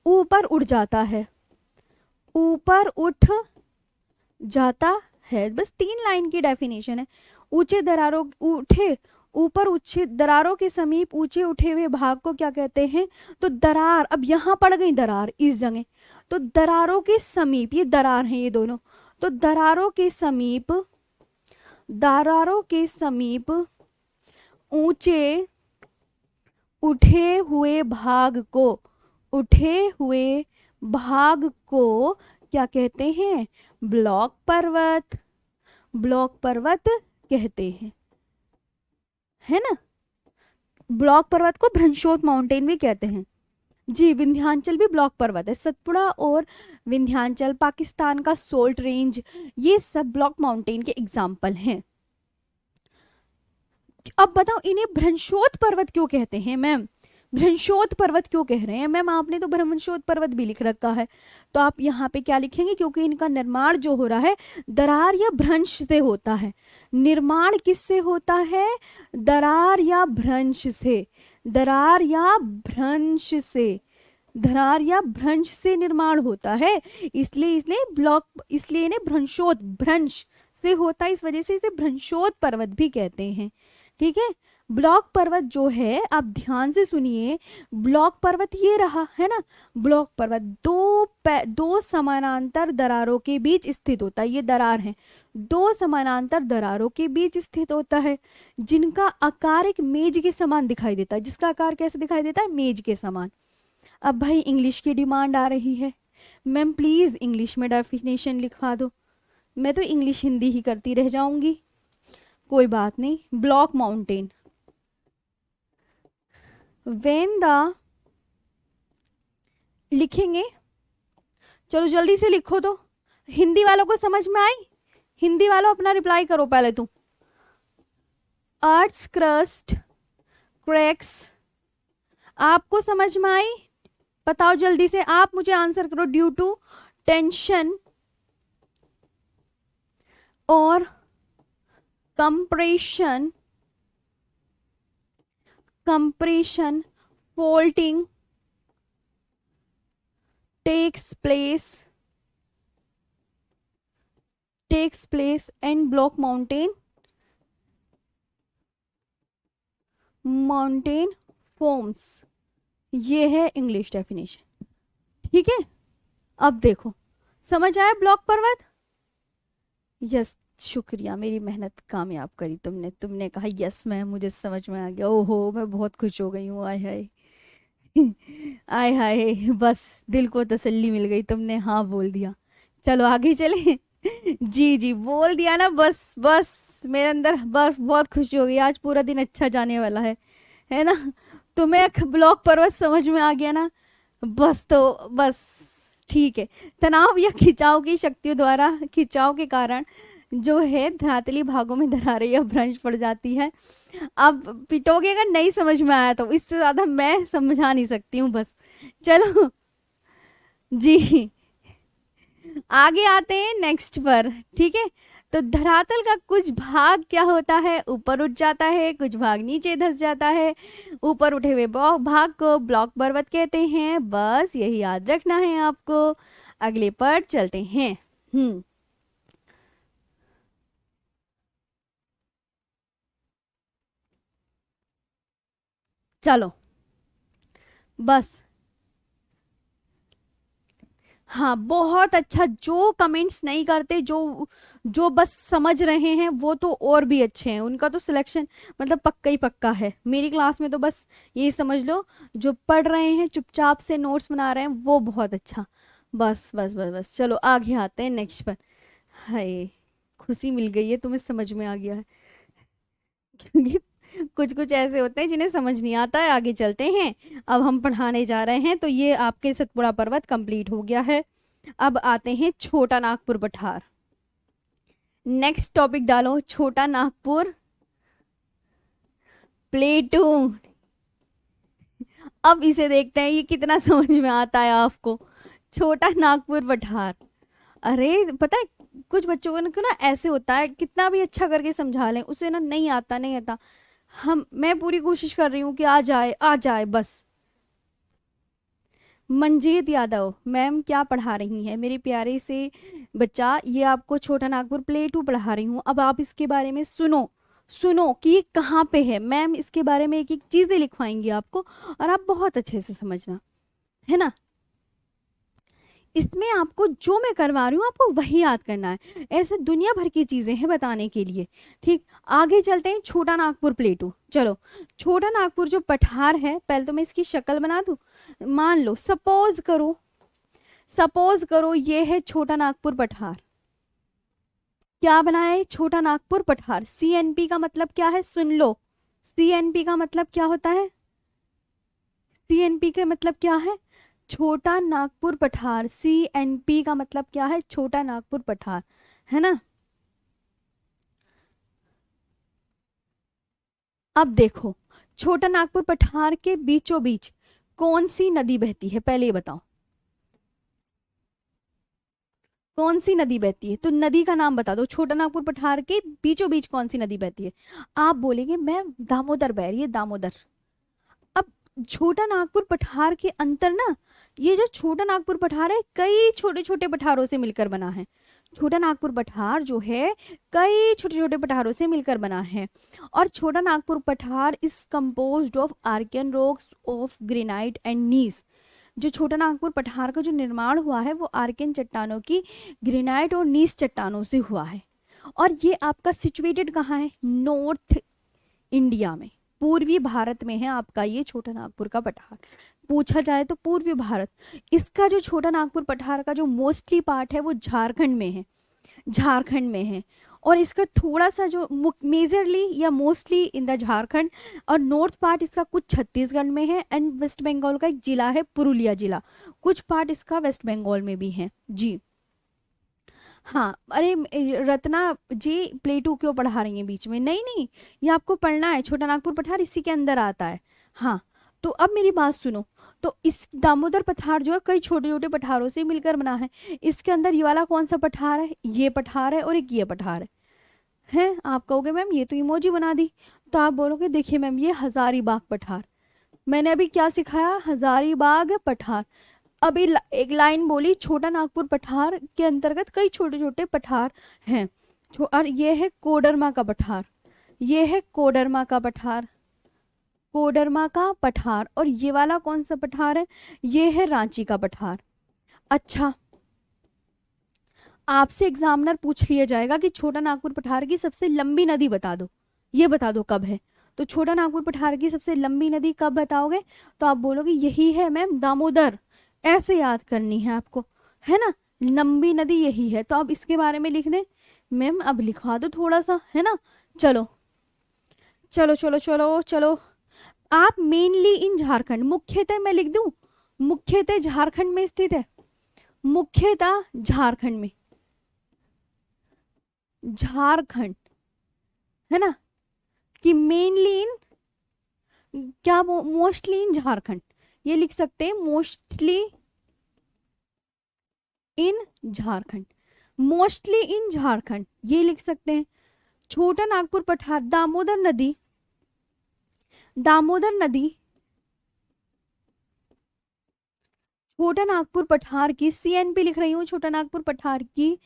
ऊपर उठ जाता है, ऊपर उठ जाता है। बस 3 लाइन की डेफिनेशन है। ऊंचे दरारों, उठे ऊपर, ऊंचे दरारों के समीप ऊंचे उठे हुए भाग को क्या कहते हैं, तो दरार, अब यहाँ पड़ गई दरार इस जगह, तो दरारों के समीप, ये दरार हैं ये दोनों, तो दरारों के समीप, दरारों के समीप ऊंचे उठे हुए भाग को, उठे हुए भाग को क्या कहते हैं, ब्लॉक पर्वत, ब्लॉक पर्वत कहते हैं, है ना। ब्लॉक पर्वत को भ्रंशोत माउंटेन भी कहते हैं जी। विंध्याचल भी ब्लॉक पर्वत है, सतपुड़ा और विंध्याचल, पाकिस्तान का सोल्ट रेंज, ये सब ब्लॉक माउंटेन के एग्जाम्पल हैं। अब बताओ इन्हें भ्रंशोत पर्वत क्यों कहते हैं मैम, भ्रंशोत पर्वत क्यों कह रहे हैं मैम, आपने तो भ्रंशोत पर्वत भी लिख रखा है, तो आप यहाँ पे क्या लिखेंगे, क्योंकि इनका निर्माण जो हो रहा है दरार या भ्रंश से होता है। निर्माण किससे होता है, दरार या भ्रंश से, दरार या भ्रंश से, दरार या भ्रंश से निर्माण होता है, इसलिए इसलिए ब्लॉक, इसलिए इन्हें भ्रंशोत, भ्रंश से होता है, इस वजह से इसे भ्रंशोत पर्वत भी कहते हैं। ठीक है। ब्लॉक पर्वत जो है, आप ध्यान से सुनिए, ब्लॉक पर्वत ये रहा है ना, ब्लॉक पर्वत दो समानांतर दरारों के बीच स्थित होता है, ये दरार है, दो समानांतर दरारों के बीच स्थित होता है, जिनका आकार एक मेज के समान दिखाई देता है। जिसका आकार कैसे दिखाई देता है, मेज के समान। अब भाई इंग्लिश की डिमांड आ रही है, मैम प्लीज इंग्लिश में डेफिनेशन लिखवा दो। मैं तो इंग्लिश हिंदी ही करती रह जाऊंगी, कोई बात नहीं। ब्लॉक माउंटेन, वेन द, लिखेंगे, चलो जल्दी से लिखो तो, हिंदी वालों को समझ में आई, हिंदी वालों अपना रिप्लाई करो पहले तुम। अर्थ क्रस्ट क्रैक्स, आपको समझ में आई, बताओ जल्दी से, आप मुझे आंसर करो। ड्यू टू टेंशन और compression, compression folding takes place and block mountain forms, ये है इंग्लिश डेफिनेशन। ठीक है। अब देखो समझ आया ब्लॉक पर्वत, यस, शुक्रिया, मेरी मेहनत कामयाब करी तुमने, तुमने कहा यस मैम मुझे समझ में आ गया, ओहो मैं बहुत खुश हो गई हूँ, आय हाय आय हाय, बस दिल को तसल्ली मिल गई, तुमने हाँ बोल दिया। चलो आगे चले जी जी बोल दिया ना, बस बस मेरे अंदर बस बहुत खुशी हो गई, आज पूरा दिन अच्छा जाने वाला है ना। तुम्हें ब्लॉक पर्वत समझ में आ गया ना, बस तो बस ठीक है। तनाव या खिंचाव की शक्तियों द्वारा, खिंचाव के कारण जो है धरातली भागों में दरारें या भ्रंश पड़ जाती है। अब पिटोगे अगर नहीं समझ में आया तो, इससे ज्यादा मैं समझा नहीं सकती हूँ, बस चलो जी आगे आते हैं नेक्स्ट पर। ठीक है। तो धरातल का कुछ भाग क्या होता है, ऊपर उठ जाता है, कुछ भाग नीचे धस जाता है। ऊपर उठे हुए भाग को ब्लॉक पर्वत कहते हैं, बस यही याद रखना है आपको। अगले पर चलते हैं। चलो बस हाँ बहुत अच्छा, जो कमेंट्स नहीं करते, जो जो बस समझ रहे हैं वो तो और भी अच्छे हैं, उनका तो सिलेक्शन मतलब पक्का ही पक्का है। मेरी क्लास में तो बस ये समझ लो, जो पढ़ रहे हैं चुपचाप से नोट्स बना रहे हैं वो बहुत अच्छा। बस बस बस बस, चलो आगे आते हैं नेक्स्ट पर। हाय, खुशी मिल गई है, तुम्हें समझ में आ गया है। क्योंकि कुछ कुछ ऐसे होते हैं जिन्हें समझ नहीं आता है। आगे चलते हैं, अब हम पढ़ाने जा रहे हैं। तो ये आपके सतपुड़ा पर्वत कंप्लीट हो गया है। अब आते हैं छोटा नागपुर पठार। नेक्स्ट टॉपिक डालो, छोटा नागपुर प्लेटू। अब इसे देखते हैं ये कितना समझ में आता है आपको। छोटा नागपुर पठार। अरे पता है, कुछ बच्चों को ना ऐसे होता है, कितना भी अच्छा करके समझा लें उसे ना नहीं आता, नहीं आता। मैं पूरी कोशिश कर रही हूँ कि आ जाए आ जाए बस। मंजीत यादव मैम क्या पढ़ा रही हैं मेरे प्यारे से बच्चा, ये आपको छोटा नागपुर प्ले टू पढ़ा रही हूँ। अब आप इसके बारे में सुनो, सुनो कि ये कहाँ पे है। मैम इसके बारे में एक एक चीजें लिखवाएंगी आपको, और आप बहुत अच्छे से समझना, है ना। इसमें आपको जो मैं करवा रही हूँ आपको वही याद करना है। ऐसे दुनिया भर की चीजें हैं बताने के लिए। ठीक, आगे चलते हैं। छोटा नागपुर प्लेटू, चलो। छोटा नागपुर जो पठार है, पहले तो मैं इसकी शक्ल बना दूं। मान लो, सपोज करो, सपोज करो ये है छोटा नागपुर पठार। क्या बनाया है? छोटा नागपुर पठार। सीएनपी का मतलब क्या है, सुन लो। सीएनपी का मतलब क्या होता है? सीएनपी का मतलब क्या है? छोटा नागपुर पठार। सीएनपी का मतलब क्या है? छोटा नागपुर पठार, है ना। अब देखो, छोटा नागपुर पठार के बीचों बीच कौन सी नदी बहती है, पहले ये बताओ। कौन सी नदी बहती है? तो नदी का नाम बता दो। छोटा नागपुर पठार के बीचों बीच कौन सी नदी बहती है? आप बोलेंगे मैम दामोदर बह रही है, दामोदर। अब छोटा नागपुर पठार के अंतर ना, ये जो छोटा नागपुर पठार है कई छोटे छोटे पठारों से मिलकर बना है। छोटा नागपुर पठार जो है कई छोटे छोटे पठारों से मिलकर बना है। और छोटा नागपुर पठार is composed of Archean rocks of granite and gneiss. जो छोटा नागपुर पठार का जो निर्माण हुआ है वो आर्कियन चट्टानों की, ग्रेनाइट और नीस चट्टानों से हुआ है। और ये आपका सिचुएटेड कहाँ है? नॉर्थ इंडिया में, पूर्वी भारत में है आपका ये छोटा नागपुर का पठार। पूछा जाए तो पूर्वी भारत। इसका जो छोटा नागपुर पठार का जो मोस्टली पार्ट है वो झारखंड में है, झारखंड में है। और इसका थोड़ा सा जो मेजरली या मोस्टली इन द झारखंड, और नॉर्थ पार्ट इसका कुछ छत्तीसगढ़ में है। एंड वेस्ट बंगाल का एक जिला है पुरुलिया जिला, कुछ पार्ट इसका वेस्ट बंगाल में भी है जी। हाँ, अरे रत्ना जी प्लेटू क्यों पढ़ा रही हैं बीच में? नहीं नहीं, ये आपको पढ़ना है। छोटा नागपुर पठार इसी के अंदर आता है। हाँ, तो अब मेरी बात सुनो। तो इस दामोदर पठार जो है कई छोटे छोटे पठारों से मिलकर बना है। इसके अंदर ये वाला कौन सा पठार है? ये पठार है और एक ये पठार है। आप कहोगे मैम ये तो इमोजी बना दी। तो आप बोलोगे देखिए मैम ये हजारीबाग पठार। मैंने अभी क्या सिखाया? हजारीबाग पठार। अभी एक लाइन बोली, छोटा नागपुर पठार के अंतर्गत कई छोटे छोटे पठार हैं। और ये है कोडरमा का पठार, ये है कोडरमा का पठार, कोडरमा का पठार। और ये वाला कौन सा पठार है? ये है रांची का पठार। अच्छा, आपसे एग्जामिनर पूछ लिया जाएगा कि छोटा नागपुर पठार की सबसे लंबी नदी बता दो, ये बता दो कब है। तो छोटा नागपुर पठार की सबसे लंबी नदी कब बताओगे? तो आप बोलोगे यही है मैम दामोदर। ऐसे याद करनी है आपको, है ना। लंबी नदी यही है। तो अब इसके बारे में लिख दें मैम, अब लिखवा दो थोड़ा सा, है ना। चलो चलो चलो चलो चलो। आप मेनली इन झारखंड, मुख्यतः मैं लिख दूं, मुख्यतः झारखंड में स्थित है, मुख्यतः झारखंड में, झारखंड, है ना। कि मेनली इन, क्या मोस्टली इन झारखंड, ये लिख सकते हैं mostly in Jharkhand, mostly in Jharkhand ये लिख सकते हैं। छोटा नागपुर पठार, दामोदर नदी, दामोदर नदी छोटा नागपुर पठार की, सीएनपी लिख रही हूं, छोटा नागपुर पठार की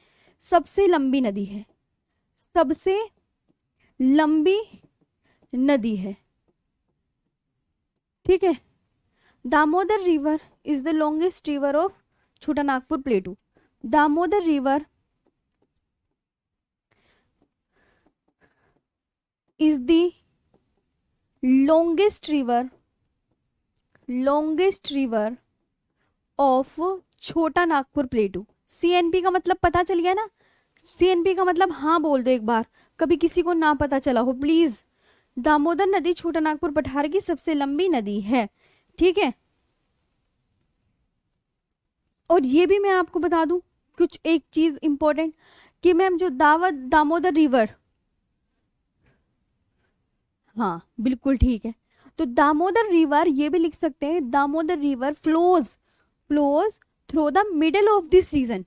सबसे लंबी नदी है, सबसे लंबी नदी है। ठीक है, Damodar river is the longest river of Chota Nagpur plateau. Damodar river is the longest river of Chota Nagpur प्लेटू। CNP का मतलब पता चल गया ना, सीएनपी का मतलब हाँ बोल दो एक बार, कभी किसी को ना पता चला हो प्लीज। दामोदर नदी छोटा नागपुर पठार की सबसे लंबी नदी है, ठीक है। और ये भी मैं आपको बता दूं कुछ एक चीज इंपॉर्टेंट कि मैम जो दामोदर रिवर, हाँ बिल्कुल ठीक है, तो दामोदर रिवर ये भी लिख सकते हैं, Damodar river flows through the middle of this region,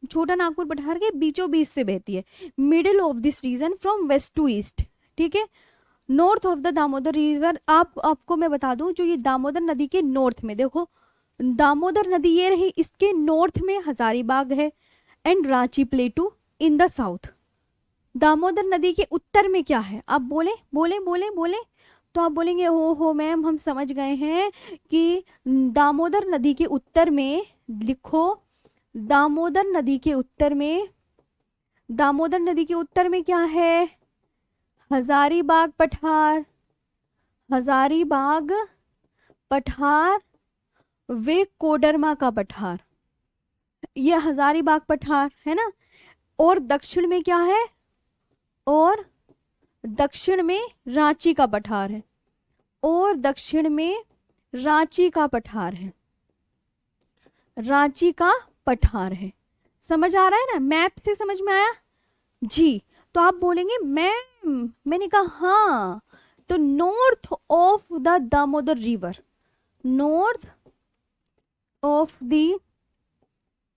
Chota Nagpur पठार के बीचों बीच से बहती है, middle of this region from west to east, ठीक है। North of the Damodar river, आपको मैं बता दूं जो ये दामोदर नदी के नॉर्थ में, देखो दामोदर नदी ये रही, इसके नॉर्थ में हजारीबाग है and Ranchi plateau in the south. Damodar नदी के उत्तर में क्या है, आप बोले बोले बोले बोले, तो आप बोलेंगे हो मैम हम समझ गए हैं कि दामोदर नदी के उत्तर में, लिखो दामोदर नदी के उत्तर में, दामोदर नदी के उत्तर में क्या है, हजारीबाग पठार, हजारीबाग पठार वे कोडरमा का पठार, ये हजारीबाग पठार है ना। और दक्षिण में क्या है, और दक्षिण में रांची का पठार है, और दक्षिण में रांची का पठार है, रांची का पठार है। समझ आ रहा है ना, मैप से समझ में आया जी। तो आप बोलेंगे मैंने कहा हाँ, तो north of the Damodar river, north of the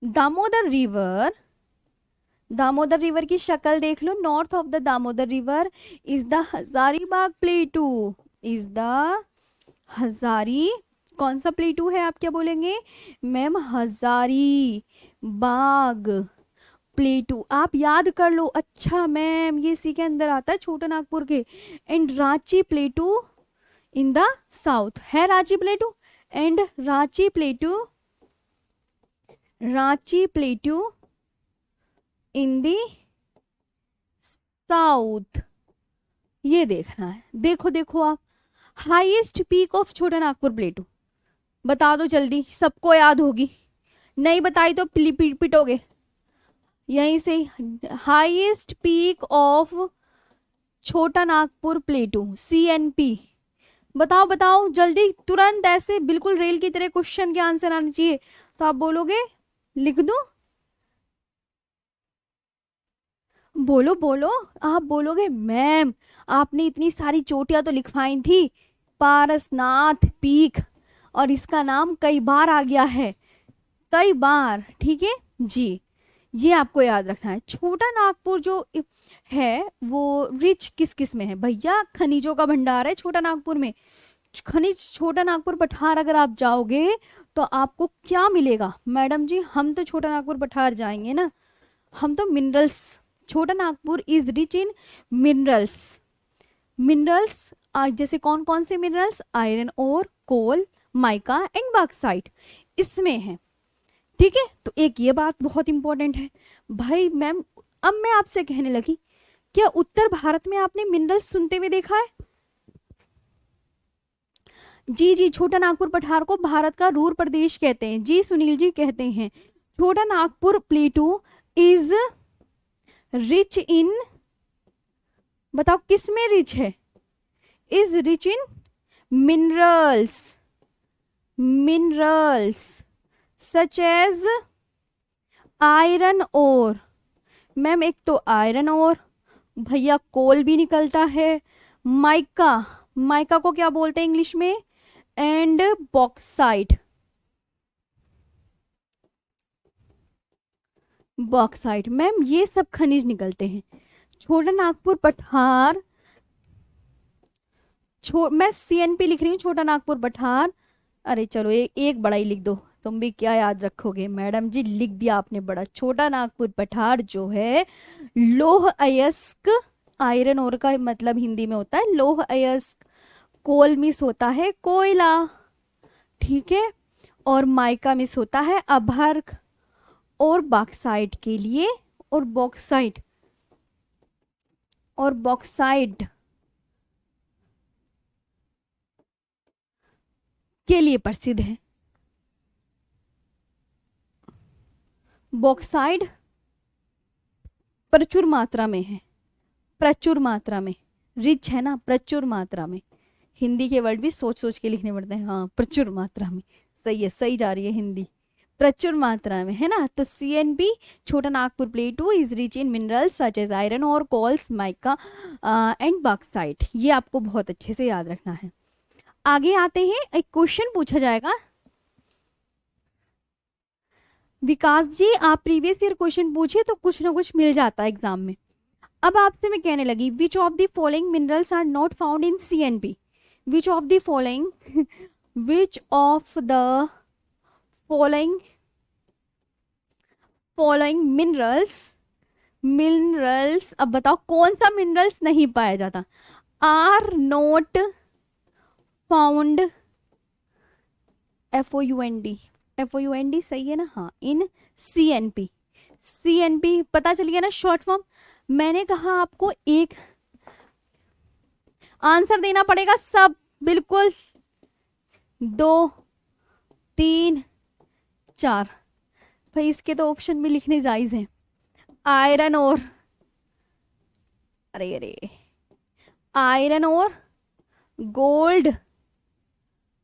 Damodar river, Damodar river की शक्ल देख लो, north of the Damodar river is the Hazaribagh plateau, is the Hazari, कौन सा प्लेटू है आप क्या बोलेंगे मैम, हजारी बाग प्लेटू, आप याद कर लो, अच्छा मैम ये इसी के अंदर आता है छोटा नागपुर के। And Ranchi plateau in the south है, Ranchi plateau and Ranchi plateau, Ranchi plateau in the south, ये देखना है। देखो देखो आप, highest peak of Chota Nagpur प्लेटू बता दो जल्दी, सबको याद होगी, नहीं बताई तो पिटोगे यहीं से। Highest peak of Chota Nagpur प्लेटू, CNP, बताओ बताओ जल्दी, तुरंत, ऐसे बिल्कुल रेल की तरह क्वेश्चन के आंसर आने चाहिए। तो आप बोलोगे, लिख दूं, बोलो बोलो, आप बोलोगे मैम आपने इतनी सारी चोटियां तो लिखवाई थी, पारसनाथ पीक, और इसका नाम कई बार आ गया है, कई बार, ठीक है जी। ये आपको याद रखना है। छोटा नागपुर जो है वो रिच किस किस में है भैया, खनिजों का भंडार है छोटा नागपुर में। खनिज, छोटा नागपुर पठार अगर आप जाओगे तो आपको क्या मिलेगा मैडम जी, हम तो छोटा नागपुर पठार जाएंगे ना, हम तो मिनरल्स, छोटा Nagpur is rich in minerals, minerals जैसे कौन कौन से मिनरल्स, आयरन और कोल, माइका एंड बॉक्साइट इसमें है, ठीक है। तो एक ये बात बहुत इंपॉर्टेंट है भाई मैम। अब मैं आपसे कहने लगी, क्या उत्तर भारत में आपने मिनरल्स सुनते हुए देखा है? जी जी, छोटा नागपुर पठार को भारत का रूर प्रदेश कहते हैं जी, सुनील जी कहते हैं। Chota Nagpur plateau is rich in, बताओ किस में रिच है, is rich in minerals, minerals such as iron ore, ma'am एक तो आयरन ओर भैया, कोल भी निकलता है, माइका, माइका को क्या बोलते हैं इंग्लिश में, एंड बॉक्साइट, बॉक्साइट मैम ये सब खनिज निकलते हैं छोटा नागपुर पठार। मैं सीएनपी लिख रही हूँ, छोटा नागपुर पठार, अरे चलो एक बड़ा ही लिख दो, तुम भी क्या याद रखोगे मैडम जी, लिख दिया आपने बड़ा। छोटा नागपुर पठार जो है लौह अयस्क, आयरन ओर का मतलब हिंदी में होता है लौह अयस्क, कोल मिस होता है कोयला, ठीक है, और माइका मिस होता है अभर्क, और बॉक्साइट के लिए, और बॉक्साइट और बॉक्साइट के लिए प्रसिद्ध है। बॉक्साइट प्रचुर मात्रा में है, प्रचुर मात्रा में, रिच है ना, प्रचुर मात्रा में। हिंदी के वर्ड भी सोच सोच के लिखने पड़ते हैं। हाँ, प्रचुर मात्रा में, सही है, सही जा रही है हिंदी, प्रचुर मात्रा में, है ना। तो CNP, Chota Nagpur plateau, is rich in minerals such as iron और कोल्स, माइका एंड बॉक्साइट। ये आपको बहुत अच्छे से याद रखना है। आगे आते हैं, एक क्वेश्चन पूछा जाएगा। विकास जी, आप प्रीवियस ईयर क्वेश्चन पूछे तो कुछ ना कुछ मिल जाता है एग्जाम में। अब आपसे मैं कहने लगी, which of the following minerals are not found in CNP? Which of the following which of the following minerals, minerals, अब बताओ कौन सा मिनरल्स नहीं पाया जाता? Are not found, FOUND, FOUND सही है ना, हाँ, इन CNP। CNP पता चल गया ना शॉर्ट फॉर्म। मैंने कहा आपको एक आंसर देना पड़ेगा सब, बिल्कुल 2 3 4। भाई इसके तो ऑप्शन भी लिखने जायज हैं। आयरन और, अरे अरे, आयरन और गोल्ड,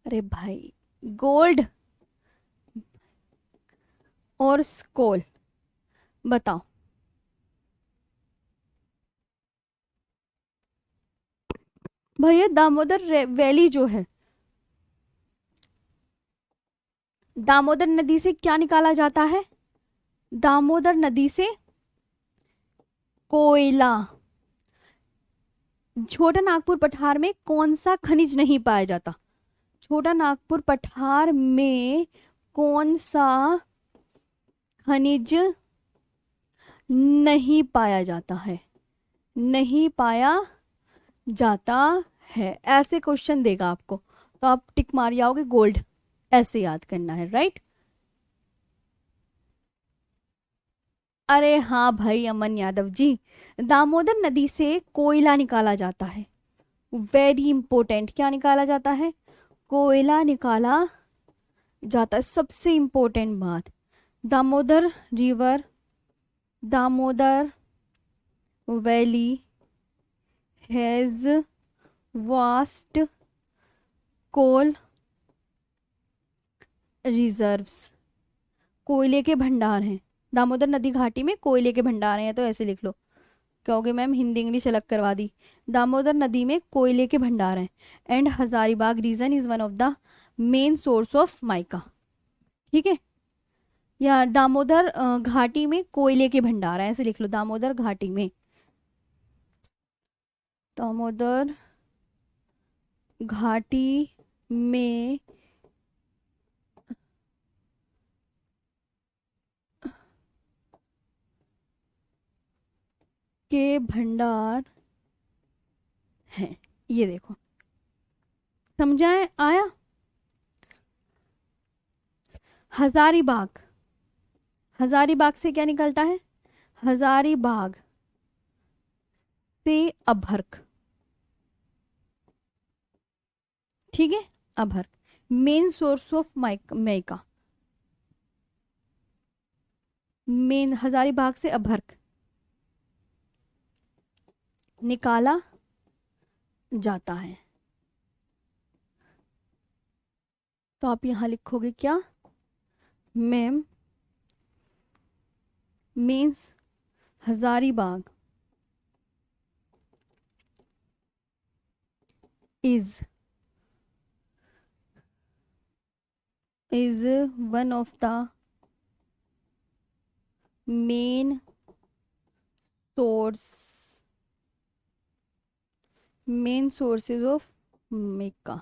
अरे भाई गोल्ड और कोल, बताओ। भैया दामोदर वैली जो है, दामोदर नदी से क्या निकाला जाता है? दामोदर नदी से कोयला। छोटा नागपुर पठार में कौन सा खनिज नहीं पाया जाता? छोटा नागपुर पठार में कौन सा खनिज नहीं पाया जाता है? नहीं पाया जाता है, ऐसे क्वेश्चन देगा आपको तो आप टिक मार जाओगे, गोल्ड, ऐसे याद करना है, राइट। अरे हाँ भाई अमन यादव जी, दामोदर नदी से कोयला निकाला जाता है, वेरी इंपॉर्टेंट। क्या निकाला जाता है? कोयला निकाला जाता है, सबसे इंपॉर्टेंट बात। Damodar river, Damodar valley has vast coal reserves, कोयले के भंडार हैं। दामोदर नदी घाटी में कोयले के भंडार हैं, तो ऐसे लिख लो। कहोगे मैम हिंदी इंग्लिश अलग करवा दी। दामोदर नदी में कोयले के भंडार हैं। And Hazaribagh region is one of the main source of mica, ठीक है। या दामोदर घाटी में कोयले के भंडार हैं, ऐसे लिख लो, दामोदर घाटी में, दामोदर घाटी में के भंडार हैं। ये देखो, समझाए आया? हजारीबाग, हजारीबाग से क्या निकलता है? हजारीबाग से अभर्क, ठीक है, अभर्क main source of mica, main Hazaribagh से अभर्क निकाला जाता है। तो आप यहां लिखोगे क्या? Ma'am means Hazaribagh is one of the main sources of मेका।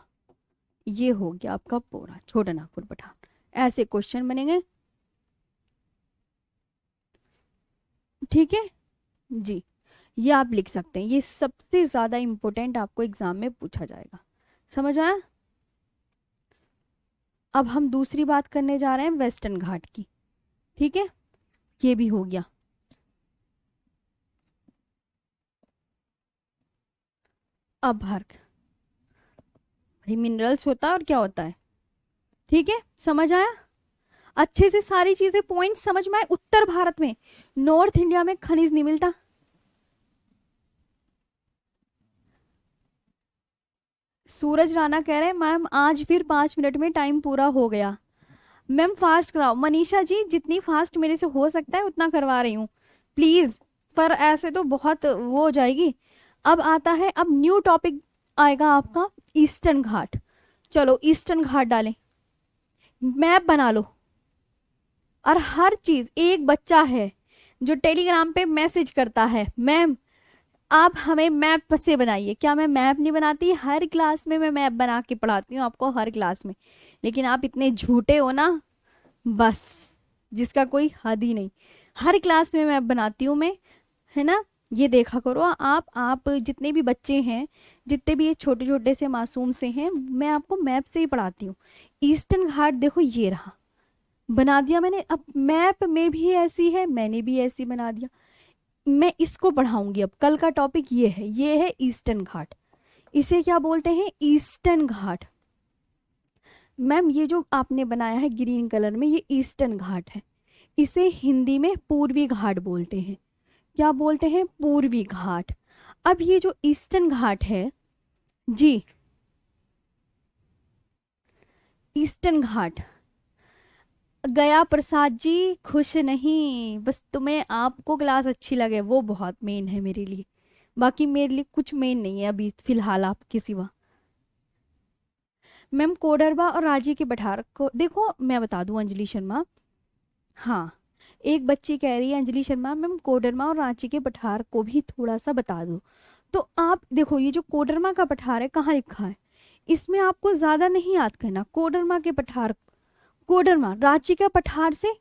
ये हो गया आपका पूरा छोटा नागपुर पठार। ऐसे क्वेश्चन बनेंगे, ठीक है जी। ये आप लिख सकते हैं, ये सबसे ज्यादा इंपॉर्टेंट आपको एग्जाम में पूछा जाएगा। समझ आया? अब हम दूसरी बात करने जा रहे हैं वेस्टर्न घाट की, ठीक है। ये भी हो गया। अभ्वर्ग भाई मिनरल्स होता है और क्या होता है, ठीक है समझ आया। अच्छे से सारी चीजें पॉइंट समझ में आए। उत्तर भारत में, नॉर्थ इंडिया में खनिज नहीं मिलता। सूरज राणा कह रहे हैं मैम आज फिर 5 मिनट में टाइम पूरा हो गया। मैम फास्ट कराओ। मनीषा जी जितनी फास्ट मेरे से हो सकता है उतना करवा रही हूँ प्लीज, पर ऐसे तो बहुत वो हो जाएगी। अब आता है, अब न्यू टॉपिक आएगा आपका ईस्टर्न घाट। चलो ईस्टर्न घाट डालें, मैप बना लो। और हर चीज, एक बच्चा है जो टेलीग्राम पे मैसेज करता है मैम आप हमें मैप से बनाइए। क्या मैं मैप नहीं बनाती? हर क्लास में मैं मैप बना के पढ़ाती हूँ आपको, हर क्लास में। लेकिन आप इतने झूठे हो ना, बस जिसका कोई हद ही नहीं। हर क्लास में मैप बनाती हूँ मैं, है ना। ये देखा करो आप जितने भी बच्चे हैं, जितने भी ये छोटे छोटे से मासूम से हैं, मैं आपको मैप से ही पढ़ाती हूँ। ईस्टर्न घाट देखो ये रहा, बना दिया मैंने। अब मैप में भी ऐसी है, मैंने भी ऐसी बना दिया। मैं इसको पढ़ाऊंगी अब। कल का टॉपिक ये है ईस्टर्न घाट। इसे क्या बोलते हैं? ईस्टर्न घाट। मैम ये जो आपने बनाया है ग्रीन कलर में, ये ईस्टर्न घाट है। इसे हिंदी में पूर्वी घाट बोलते हैं। क्या बोलते हैं? पूर्वी घाट। अब ये जो ईस्टर्न घाट है जी, ईस्टर्न घाट, गया प्रसाद जी खुश नहीं, बस तुम्हें आपको क्लास अच्छी लगे वो बहुत मेन है मेरे लिए। बाकी मेरे लिए कुछ मेन नहीं है अभी फिलहाल आपके सिवा। मैम कोडरबा और रांची के पठार को देखो, मैं बता दूं अंजलि शर्मा। हाँ, एक बच्ची कह रही है अंजलि शर्मा मैम कोडरमा और रांची के पठार को भी थोड़ा सा बता दो। तो आप देखो ये जो कोडरमा का पठार है कहाँ लिखा है, इसमें आपको ज्यादा नहीं याद करना। कोडरमा के पठार, कोडरमा रांची का पठार से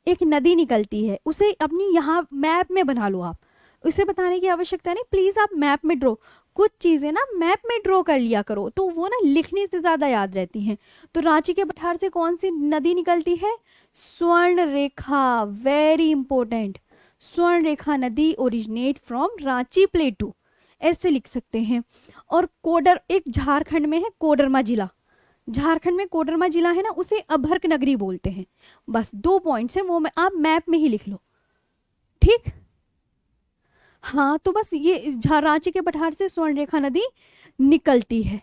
एक नदी निकलती है, उसे अपनी यहाँ मैप में बना लो आप। उसे बताने की आवश्यकता नहीं, प्लीज आप मैप में ड्रॉ, कुछ चीजें ना मैप में ड्रॉ कर लिया करो, तो वो ना लिखने से ज्यादा याद रहती हैं। तो रांची के पठार से कौन सी नदी निकलती है? स्वर्ण रेखा, वेरी इंपॉर्टेंट। स्वर्ण रेखा नदी ओरिजिनेट फ्रॉम रांची प्लेटू, ऐसे लिख सकते हैं। और कोडर एक झारखंड में है, कोडरमा जिला। झारखंड में कोडरमा जिला है ना, उसे अभर्क नगरी बोलते हैं। बस 2 पॉइंट्स हैं वो मैं आप मैप में ही लिख लो, ठीक। हाँ तो बस ये रांची के पठार से स्वर्ण रेखा नदी निकलती है,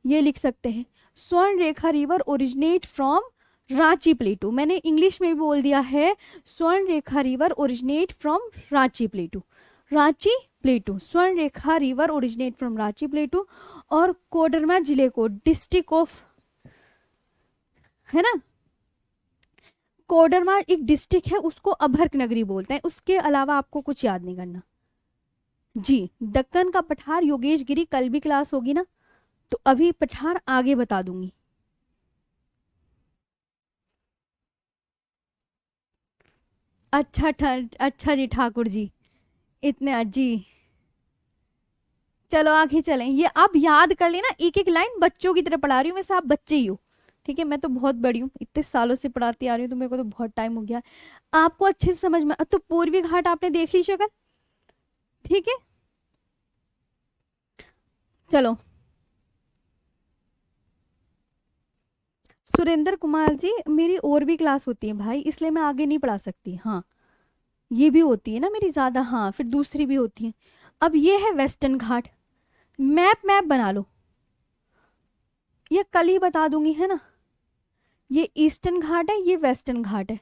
ये लिख सकते हैं। Swarna Rekha river originate from Ranchi plateau, मैंने इंग्लिश में भी बोल दिया है। Swarna Rekha river originate from Ranchi plateau, Ranchi plateau. Swarna Rekha river originate from Ranchi plateau. और कोडरमा जिले को डिस्ट्रिक्ट ऑफ, है ना, कोडरमा एक डिस्ट्रिक्ट है, उसको अभर्क नगरी बोलते हैं। उसके अलावा आपको कुछ याद नहीं करना जी। दक्कन का पठार योगेश गिरी, कल भी क्लास होगी ना, तो अभी पठार आगे बता दूंगी। अच्छा अच्छा जी ठाकुर जी, इतने जी, चलो आगे चलें। ये आप याद कर लेना, एक एक लाइन बच्चों की तरह पढ़ा रही हूँ, वैसे आप बच्चे ही हो, ठीक है। मैं तो बहुत बड़ी हूँ, इतने सालों से पढ़ाती आ रही हूँ, तो मेरे को तो बहुत टाइम हो गया है। आपको अच्छे से समझ में, तो पूर्वी घाट आपने देख ली शक्ल, ठीक है। चलो सुरेंद्र कुमार जी, मेरी और भी क्लास होती है भाई, इसलिए मैं आगे नहीं पढ़ा सकती। हाँ ये भी होती है ना मेरी ज्यादा, हाँ फिर दूसरी भी होती है। अब ये है वेस्टर्न घाट। मैप मैप बना लो, ये कल ही बता दूंगी, है ना। ये ईस्टर्न घाट है, ये वेस्टर्न घाट है।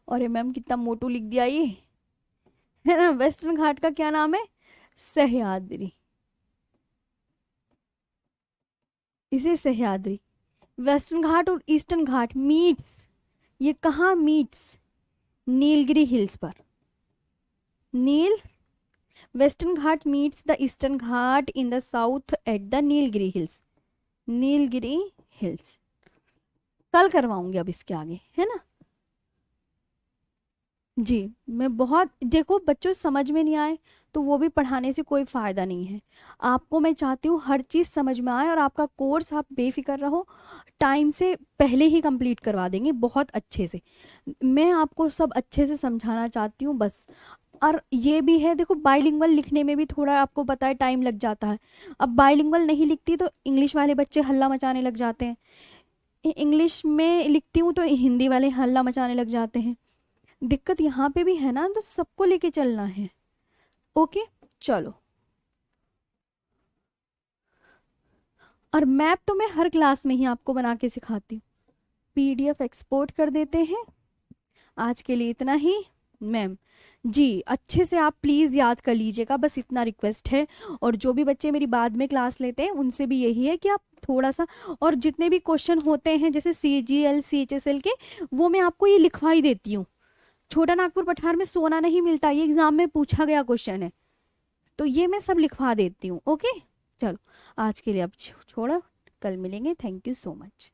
अरे मैम कितना मोटू लिख दिया ये, है ना। वेस्टर्न घाट का क्या नाम है? सह्याद्री, इसे सह्याद्री। वेस्टर्न घाट और ईस्टर्न घाट मीट्स, ये कहाँ मीट्स? नीलगिरी हिल्स पर। नील western ghat meets the eastern ghat in the south at the Nilgiri hills, Nilgiri hills. कल करवाऊंगी अब इसके आगे, है ना। जी, मैं बहुत देखो, बच्चों समझ में नहीं आए तो वो भी पढ़ाने से कोई फ़ायदा नहीं है। आपको मैं चाहती हूँ हर चीज़ समझ में आए, और आपका कोर्स आप बेफ़िक्र रहो, टाइम से पहले ही कंप्लीट करवा देंगे बहुत अच्छे से। मैं आपको सब अच्छे से समझाना चाहती हूँ बस। और ये भी है देखो, बाइलिंगुअल लिखने में भी थोड़ा आपको पता है टाइम लग जाता है। अब बाइलिंगुअल नहीं लिखती तो इंग्लिश वाले बच्चे हल्ला मचाने लग जाते हैं, इंग्लिश में लिखती हूँ तो हिंदी वाले हल्ला मचाने लग जाते हैं। दिक्कत यहाँ पे भी है ना, तो सबको लेके चलना है। ओके, चलो। और मैप तो मैं हर क्लास में ही आपको बना के सिखाती हूँ। पीडीएफ एक्सपोर्ट कर देते हैं। आज के लिए इतना ही मैम। जी, अच्छे से आप प्लीज़ याद कर लीजिएगा, बस इतना रिक्वेस्ट है। और जो भी बच्चे मेरी बाद में क्लास लेते हैं उनसे भी यही है कि आप थोड़ा सा, और जितने भी क्वेश्चन होते हैं जैसे CGL CHSL के, वो मैं आपको ये लिखवा ही देती हूँ। छोटा नागपुर पठार में सोना नहीं मिलता, ये एग्जाम में पूछा गया क्वेश्चन है, तो ये मैं सब लिखवा देती हूँ। ओके, चलो आज के लिए अब छोड़ो, कल मिलेंगे। Thank you so much.